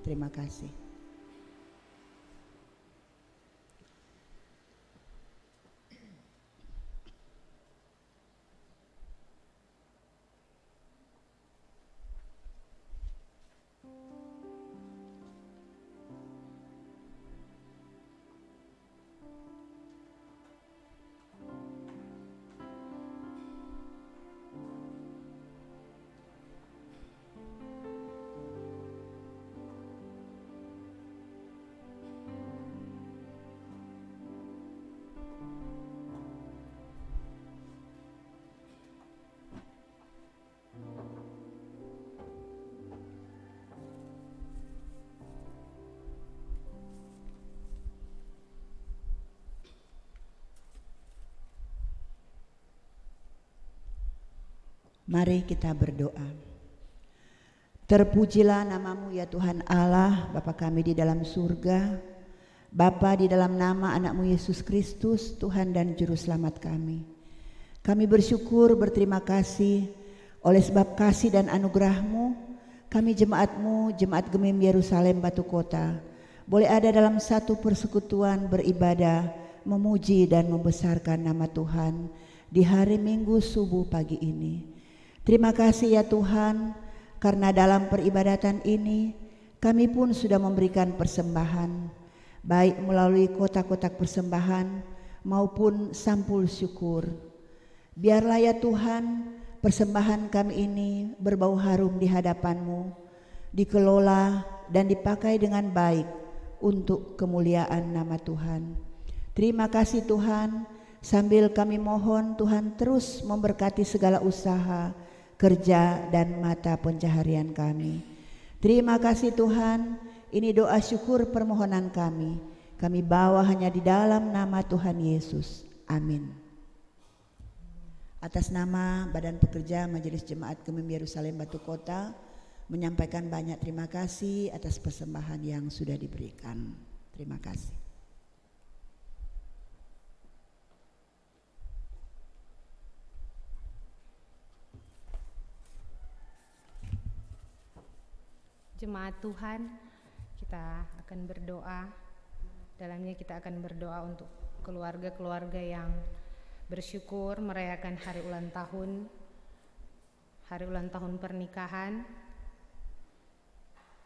Terima kasih. Mari kita berdoa. Terpujilah namamu ya Tuhan Allah, Bapa kami di dalam surga. Bapa, di dalam nama anakmu Yesus Kristus, Tuhan dan Juru Selamat kami. Kami bersyukur, berterima kasih oleh sebab kasih dan anugerah-Mu. Kami jemaat-Mu, Jemaat Gemim Yerusalem Batu Kota, boleh ada dalam satu persekutuan beribadah, memuji dan membesarkan nama Tuhan di hari Minggu subuh pagi ini. Terima kasih ya Tuhan, karena dalam peribadatan ini kami pun sudah memberikan persembahan, baik melalui kotak-kotak persembahan maupun sampul syukur. Biarlah ya Tuhan, persembahan kami ini berbau harum di hadapan-Mu, dikelola dan dipakai dengan baik untuk kemuliaan nama Tuhan. Terima kasih Tuhan, sambil kami mohon Tuhan terus memberkati segala usaha, kerja dan mata pencaharian kami. Terima kasih Tuhan, ini doa syukur permohonan kami. Kami bawa hanya di dalam nama Tuhan Yesus. Amin. Atas nama Badan Pekerja Majelis Jemaat Gemim Yerusalem Batu Kota, menyampaikan banyak terima kasih atas persembahan yang sudah diberikan. Terima kasih. Jemaat Tuhan, kita akan berdoa. Dalamnya kita akan berdoa untuk keluarga-keluarga yang bersyukur merayakan hari ulang tahun pernikahan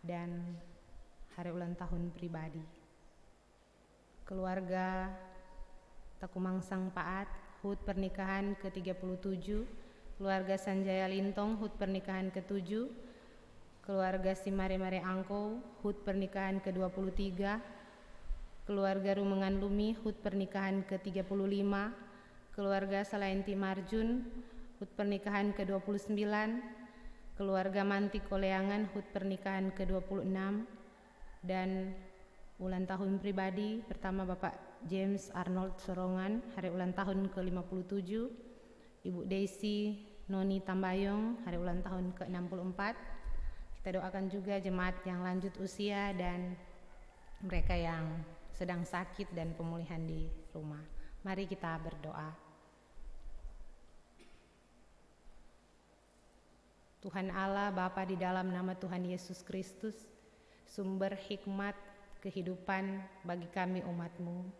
dan hari ulang tahun pribadi. Keluarga Takumangsang Paat, HUT pernikahan ke-37, keluarga Sanjaya Lintong, HUT pernikahan ke-7, keluarga Simare-Mare Angko, HUT pernikahan ke-23, keluarga Rumengan Lumi, HUT pernikahan ke-35, keluarga Salainti Marjun, HUT pernikahan ke-29, keluarga Manti Koleangan, HUT pernikahan ke-26, dan ulang tahun pribadi pertama Bapak James Arnold Sorongan, hari ulang tahun ke-57, Ibu Daisy Noni Tambayong, hari ulang tahun ke-64. Kita doakan juga jemaat yang lanjut usia dan mereka yang sedang sakit dan pemulihan di rumah. Mari kita berdoa. Tuhan Allah, Bapa di dalam nama Tuhan Yesus Kristus, sumber hikmat kehidupan bagi kami umat-Mu.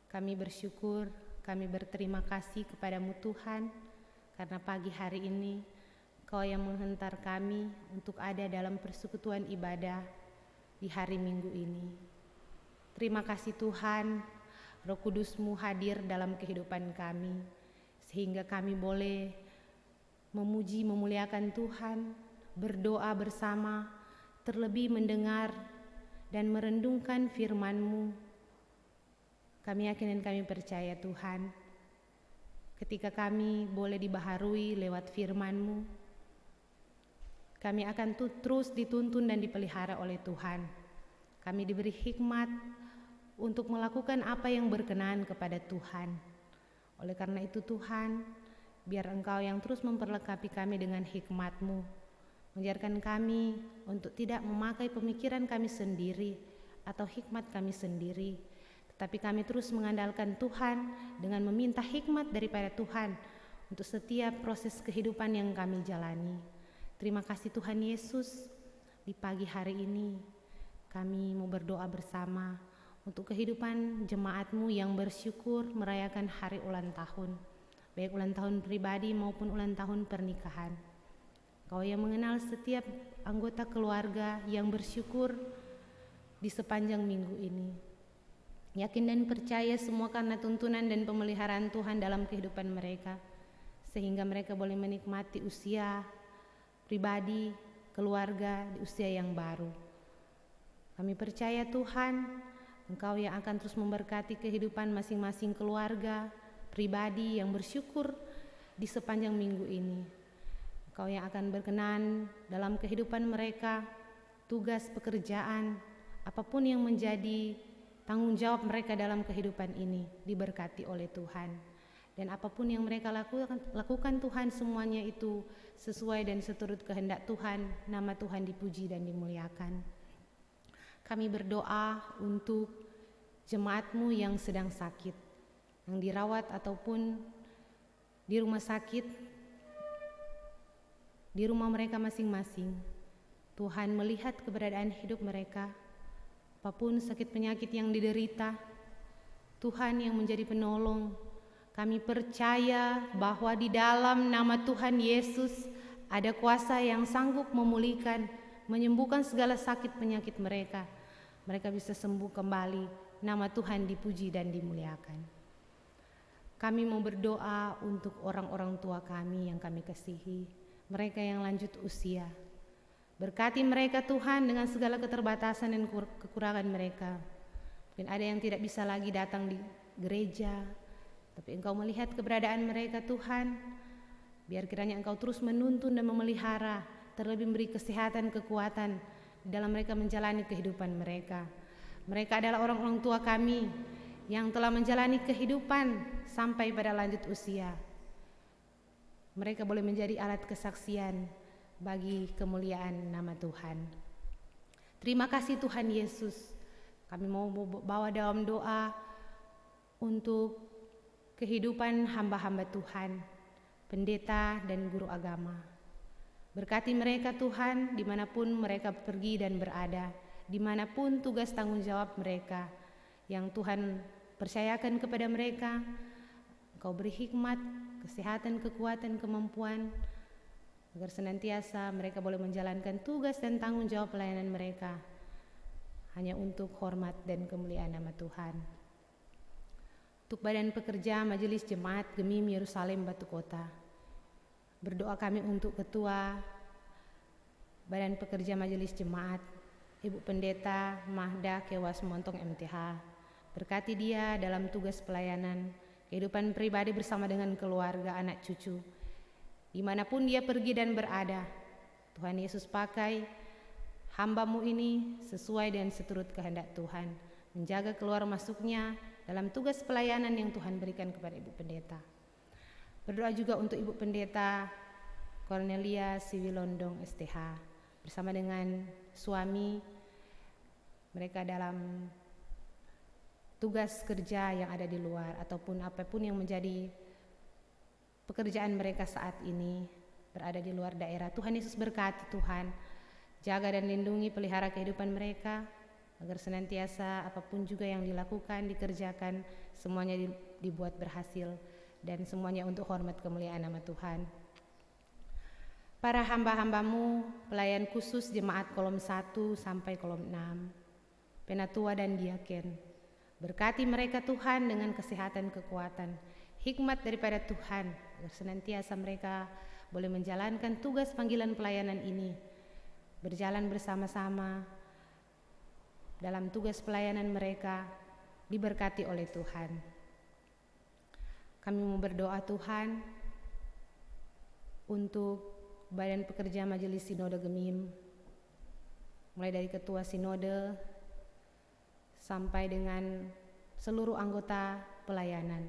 Kami bersyukur, kami berterima kasih kepadamu Tuhan, karena pagi hari ini Kau yang menghantar kami untuk ada dalam persekutuan ibadah di hari Minggu ini. Terima kasih Tuhan, Roh Kudus-Mu hadir dalam kehidupan kami, sehingga kami boleh memuji, memuliakan Tuhan, berdoa bersama, terlebih mendengar dan merendungkan firman-Mu. Kami yakin dan kami percaya Tuhan, ketika kami boleh dibaharui lewat firman-Mu, kami akan terus dituntun dan dipelihara oleh Tuhan. Kami diberi hikmat untuk melakukan apa yang berkenan kepada Tuhan. Oleh karena itu Tuhan, biar Engkau yang terus memperlengkapi kami dengan hikmat-Mu, mengajarkan kami untuk tidak memakai pemikiran kami sendiri atau hikmat kami sendiri, tetapi kami terus mengandalkan Tuhan dengan meminta hikmat daripada Tuhan untuk setiap proses kehidupan yang kami jalani. Terima kasih Tuhan Yesus, di pagi hari ini kami mau berdoa bersama untuk kehidupan jemaat-Mu yang bersyukur merayakan hari ulang tahun, baik ulang tahun pribadi maupun ulang tahun pernikahan. Kau yang mengenal setiap anggota keluarga yang bersyukur di sepanjang minggu ini. Yakin dan percaya semua karena tuntunan dan pemeliharaan Tuhan dalam kehidupan mereka, sehingga mereka boleh menikmati usia pribadi, keluarga di usia yang baru. Kami percaya Tuhan, Engkau yang akan terus memberkati kehidupan masing-masing keluarga, pribadi yang bersyukur di sepanjang minggu ini. Engkau yang akan berkenan dalam kehidupan mereka, tugas pekerjaan, apapun yang menjadi tanggung jawab mereka dalam kehidupan ini diberkati oleh Tuhan. Dan apapun yang mereka lakukan Tuhan, semuanya itu sesuai dan seturut kehendak Tuhan, nama Tuhan dipuji dan dimuliakan. Kami berdoa untuk jemaat-Mu yang sedang sakit, yang dirawat ataupun di rumah sakit, di rumah mereka masing-masing. Tuhan melihat keberadaan hidup mereka, apapun sakit penyakit yang diderita, Tuhan yang menjadi penolong. Kami percaya bahwa di dalam nama Tuhan Yesus ada kuasa yang sanggup memulihkan, menyembuhkan segala sakit penyakit mereka. Mereka bisa sembuh kembali, nama Tuhan dipuji dan dimuliakan. Kami mau berdoa untuk orang-orang tua kami yang kami kasihi, mereka yang lanjut usia. Berkati mereka Tuhan dengan segala keterbatasan dan kekurangan mereka. Mungkin ada yang tidak bisa lagi datang di gereja, tapi Engkau melihat keberadaan mereka Tuhan. Biar kiranya Engkau terus menuntun dan memelihara, terlebih memberi kesehatan, kekuatan di dalam mereka menjalani kehidupan mereka. Mereka adalah orang-orang tua kami yang telah menjalani kehidupan sampai pada lanjut usia. Mereka boleh menjadi alat kesaksian bagi kemuliaan nama Tuhan. Terima kasih Tuhan Yesus. Kami mau bawa dalam doa untuk kehidupan hamba-hamba Tuhan, pendeta dan guru agama. Berkati mereka Tuhan dimanapun mereka pergi dan berada, dimanapun tugas tanggung jawab mereka yang Tuhan percayakan kepada mereka. Engkau beri hikmat, kesehatan, kekuatan, kemampuan, agar senantiasa mereka boleh menjalankan tugas dan tanggung jawab pelayanan mereka hanya untuk hormat dan kemuliaan nama Tuhan. Untuk badan pekerja Majelis Jemaat Gemim Yerusalem Batu Kota, berdoa kami untuk Ketua Badan Pekerja Majelis Jemaat, Ibu Pendeta Mahda Kewas Montong MTH. Berkati dia dalam tugas pelayanan, kehidupan pribadi bersama dengan keluarga, anak cucu. Dimanapun dia pergi dan berada, Tuhan Yesus pakai hamba-Mu ini sesuai dan seturut kehendak Tuhan, menjaga keluar masuknya dalam tugas pelayanan yang Tuhan berikan kepada Ibu Pendeta. Berdoa juga untuk Ibu Pendeta Cornelia Siwilondong STH bersama dengan suami mereka dalam tugas kerja yang ada di luar ataupun apapun yang menjadi pekerjaan mereka saat ini berada di luar daerah. Tuhan Yesus berkati Tuhan, jaga dan lindungi, pelihara kehidupan mereka agar senantiasa apapun juga yang dilakukan, dikerjakan, semuanya dibuat berhasil dan semuanya untuk hormat kemuliaan nama Tuhan. Para hamba-hamba-Mu, pelayan khusus jemaat kolom 1 sampai kolom 6, penatua dan diaken, berkati mereka Tuhan dengan kesehatan, kekuatan, hikmat daripada Tuhan, agar senantiasa mereka boleh menjalankan tugas panggilan pelayanan ini, berjalan bersama-sama dalam tugas pelayanan mereka, diberkati oleh Tuhan. Kami mau berdoa Tuhan untuk Badan Pekerja Majelis Sinode Gemim, mulai dari Ketua Sinode sampai dengan seluruh anggota pelayanan,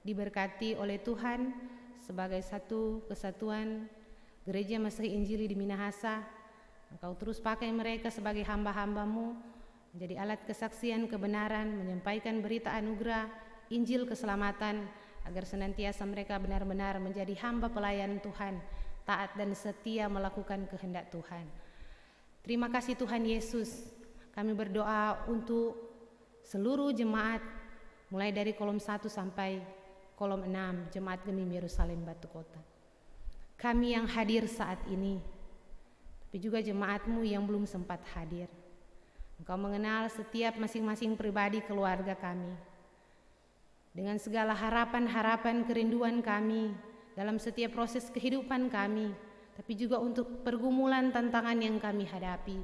diberkati oleh Tuhan sebagai satu kesatuan Gereja Masehi Injili di Minahasa. Engkau terus pakai mereka sebagai hamba-hamba-Mu, menjadi alat kesaksian kebenaran, menyampaikan berita anugerah, Injil keselamatan, agar senantiasa mereka benar-benar menjadi hamba pelayan Tuhan, taat dan setia melakukan kehendak Tuhan. Terima kasih Tuhan Yesus. Kami berdoa untuk seluruh jemaat mulai dari kolom 1 sampai kolom 6, Jemaat Gemim Yerusalem Batu Kota. Kami yang hadir saat ini, tapi juga jemaat-Mu yang belum sempat hadir. Engkau mengenal setiap masing-masing pribadi keluarga kami, dengan segala harapan-harapan kerinduan kami dalam setiap proses kehidupan kami, tapi juga untuk pergumulan tantangan yang kami hadapi.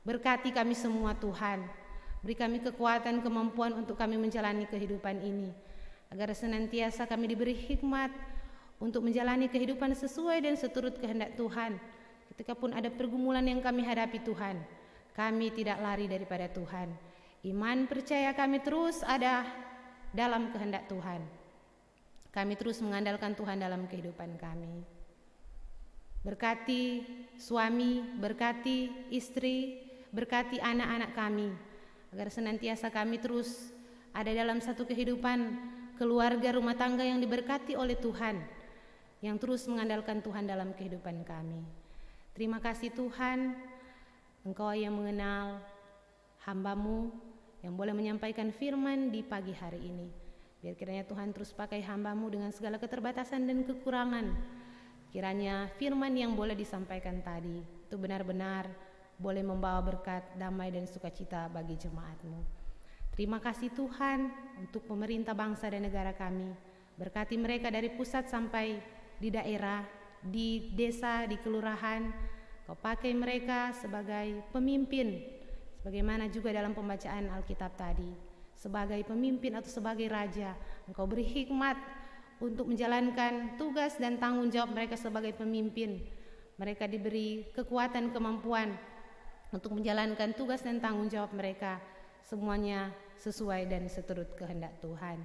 Berkati kami semua Tuhan, beri kami kekuatan, kemampuan untuk kami menjalani kehidupan ini, agar senantiasa kami diberi hikmat untuk menjalani kehidupan sesuai dan seturut kehendak Tuhan. Ketika pun ada pergumulan yang kami hadapi Tuhan, kami tidak lari daripada Tuhan. Iman percaya kami terus ada dalam kehendak Tuhan. Kami terus mengandalkan Tuhan dalam kehidupan kami. Berkati suami, berkati istri, berkati anak-anak kami, agar senantiasa kami terus ada dalam satu kehidupan keluarga rumah tangga yang diberkati oleh Tuhan, yang terus mengandalkan Tuhan dalam kehidupan kami. Terima kasih Tuhan, Engkau yang mengenal hamba-Mu yang boleh menyampaikan firman di pagi hari ini. Biar kiranya Tuhan terus pakai hamba-Mu dengan segala keterbatasan dan kekurangan. Kiranya firman yang boleh disampaikan tadi itu benar-benar boleh membawa berkat, damai dan sukacita bagi jemaat-Mu. Terima kasih Tuhan untuk pemerintah bangsa dan negara kami. Berkati mereka dari pusat sampai di daerah, di desa, di kelurahan. Kau pakai mereka sebagai pemimpin, sebagaimana juga dalam pembacaan Alkitab tadi, sebagai pemimpin atau sebagai raja. Engkau beri hikmat untuk menjalankan tugas dan tanggung jawab mereka sebagai pemimpin. Mereka diberi kekuatan, kemampuan untuk menjalankan tugas dan tanggung jawab mereka, semuanya sesuai dan seturut kehendak Tuhan.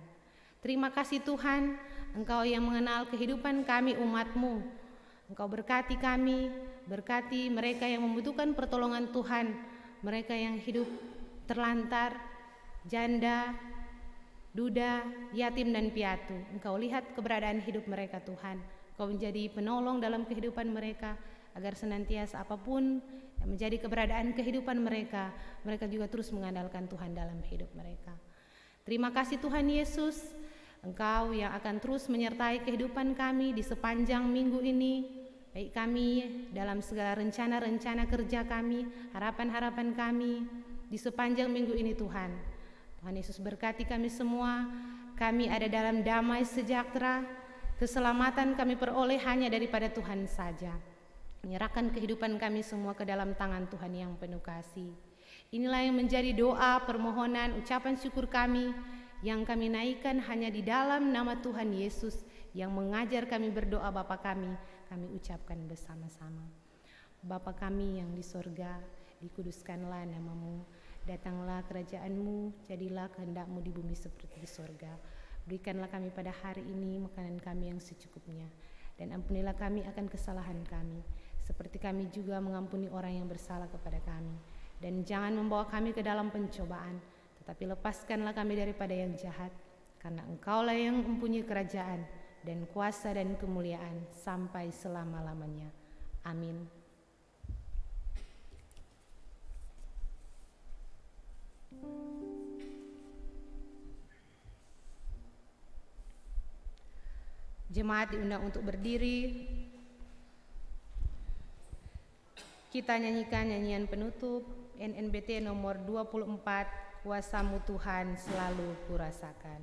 Terima kasih Tuhan, Engkau yang mengenal kehidupan kami umat-Mu. Engkau berkati kami, berkati mereka yang membutuhkan pertolongan Tuhan, mereka yang hidup terlantar, janda, duda, yatim dan piatu. Engkau lihat keberadaan hidup mereka Tuhan. Engkau menjadi penolong dalam kehidupan mereka, agar senantiasa apapun yang menjadi keberadaan kehidupan mereka, mereka juga terus mengandalkan Tuhan dalam hidup mereka. Terima kasih Tuhan Yesus, Engkau yang akan terus menyertai kehidupan kami di sepanjang minggu ini, baik kami dalam segala rencana-rencana kerja kami, harapan-harapan kami di sepanjang minggu ini Tuhan. Tuhan Yesus berkati kami semua, kami ada dalam damai sejahtera, keselamatan kami peroleh hanya daripada Tuhan saja. Menyerahkan kehidupan kami semua ke dalam tangan Tuhan yang penuh kasih. Inilah yang menjadi doa, permohonan, ucapan syukur kami yang kami naikkan hanya di dalam nama Tuhan Yesus yang mengajar kami berdoa Bapa kami ucapkan bersama-sama. Bapa kami yang di sorga, dikuduskanlah namamu, datanglah kerajaan-Mu, jadilah kehendak-Mu di bumi seperti di sorga. Berikanlah kami pada hari ini makanan kami yang secukupnya, dan ampunilah kami akan kesalahan kami, seperti kami juga mengampuni orang yang bersalah kepada kami. Dan jangan membawa kami ke dalam pencobaan, tetapi lepaskanlah kami daripada yang jahat, karena Engkaulah yang mempunyai kerajaan dan kuasa dan kemuliaan sampai selama-lamanya. Amin. Jemaat diundang untuk berdiri. Kita nyanyikan nyanyian penutup NNBT nomor 24, Kuasa-Mu Tuhan selalu kurasakan.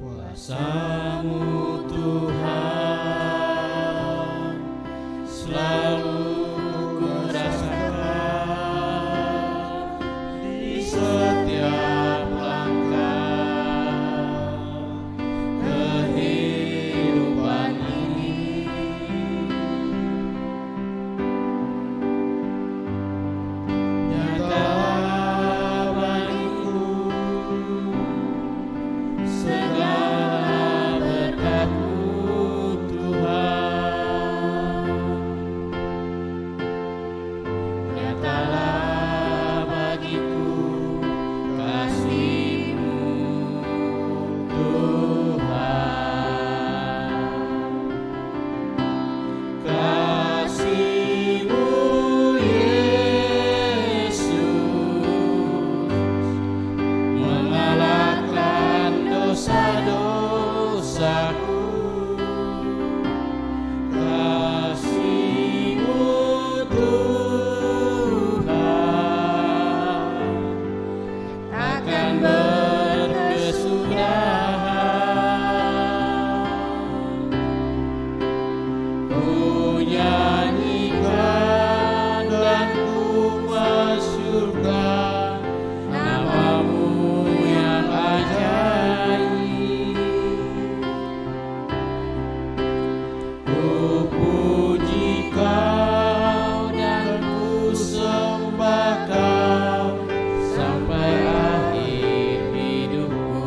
Kuasa-Mu Tuhan selalu kurasakan di setiap langkah kehidupan ini. Nyatalah bagiku segala berkat-Mu Tuhan. Nyatalah bagiku kasih-Mu Tuhan. Kasih-Mu Yesus mengalahkan dosa-dosaku. Kasih-Mu Tuhan takkan berkesudahan. Ku nyanyikan dan ku masyurkan nama-Mu yang ajaib. Ku puji Kau dan ku sembah Kau sampai akhir hidupku.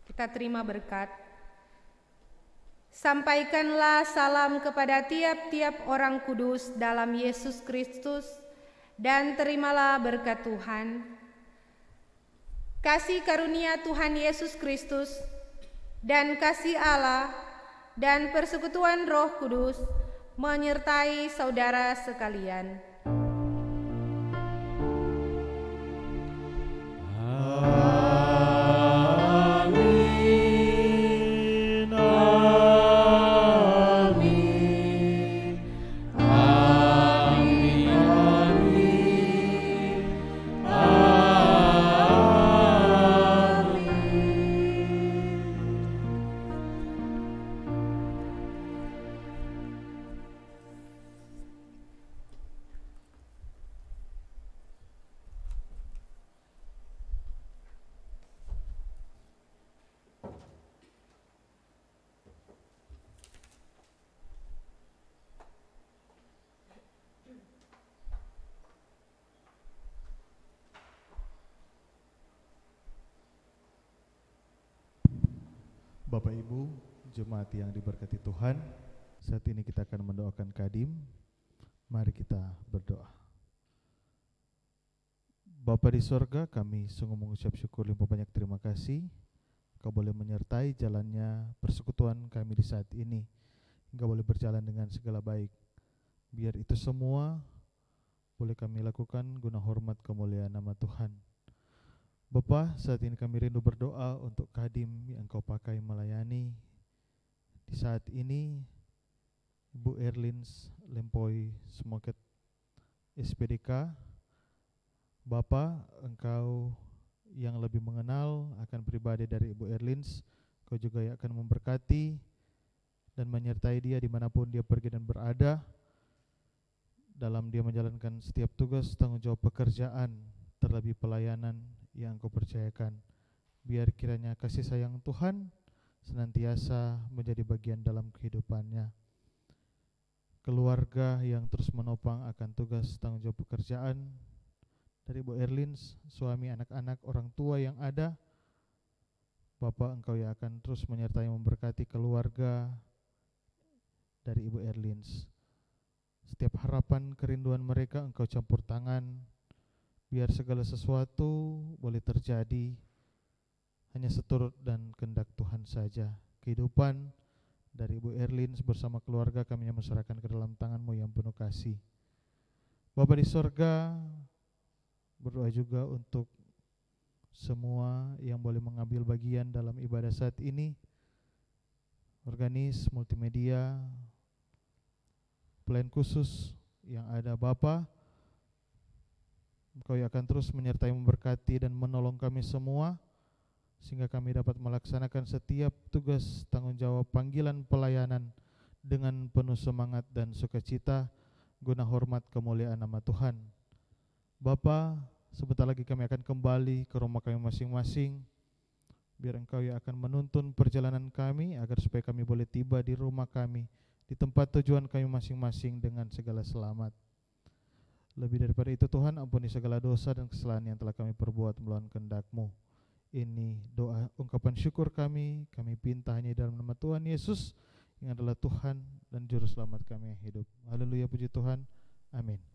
Kita terima berkat. Sampaikanlah salam kepada tiap-tiap orang kudus dalam Yesus Kristus, dan terimalah berkat Tuhan. Kasih karunia Tuhan Yesus Kristus dan kasih Allah dan persekutuan Roh Kudus menyertai saudara sekalian. Amin, amin, amin, amin, amin. Bapak Ibu, jemaat yang diberkati Tuhan, saat ini kita akan mendoakan Kadim. Mari kita berdoa. Bapa di sorga, kami sungguh mengucap syukur limpah banyak terima kasih Kau boleh menyertai jalannya persekutuan kami di saat ini, hingga boleh berjalan dengan segala baik. Biar itu semua boleh kami lakukan guna hormat kemuliaan nama Tuhan. Bapa, saat ini kami rindu berdoa untuk Kadim yang Kau pakai melayani. Di saat ini Ibu Erlins Lempoi Smoket SPDK, Bapa, Engkau yang lebih mengenal akan pribadi dari Ibu Erlins, Kau juga yang akan memberkati dan menyertai dia dimanapun dia pergi dan berada, dalam dia menjalankan setiap tugas tanggung jawab pekerjaan, terlebih pelayanan yang Kau percayakan. Biar kiranya kasih sayang Tuhan senantiasa menjadi bagian dalam kehidupannya. Keluarga yang terus menopang akan tugas tanggung jawab pekerjaan dari Ibu Erlins, suami, anak-anak, orang tua yang ada, Bapak, Engkau yang akan terus menyertai memberkati keluarga dari Ibu Erlins. Setiap harapan, kerinduan mereka Engkau campur tangan, biar segala sesuatu boleh terjadi hanya seturut dan kehendak Tuhan saja. Kehidupan dari Ibu Erlins bersama keluarga kami menyerahkan ke dalam tangan-Mu yang penuh kasih. Bapa di sorga, berdoa juga untuk semua yang boleh mengambil bagian dalam ibadah saat ini, organis, multimedia, pelayan khusus yang ada. Bapa, Engkau yang akan terus menyertai, memberkati dan menolong kami semua, sehingga kami dapat melaksanakan setiap tugas tanggung jawab panggilan pelayanan dengan penuh semangat dan sukacita guna hormat kemuliaan nama Tuhan. Bapa, sebentar lagi kami akan kembali ke rumah kami masing-masing. Biar Engkau yang akan menuntun perjalanan kami, agar supaya kami boleh tiba di rumah kami, di tempat tujuan kami masing-masing dengan segala selamat. Lebih daripada itu Tuhan, ampuni segala dosa dan kesalahan yang telah kami perbuat melawan kehendak-Mu. Ini doa ungkapan syukur kami pinta hanya dalam nama Tuhan Yesus yang adalah Tuhan dan Juru Selamat kami yang hidup. Haleluya, puji Tuhan. Amin.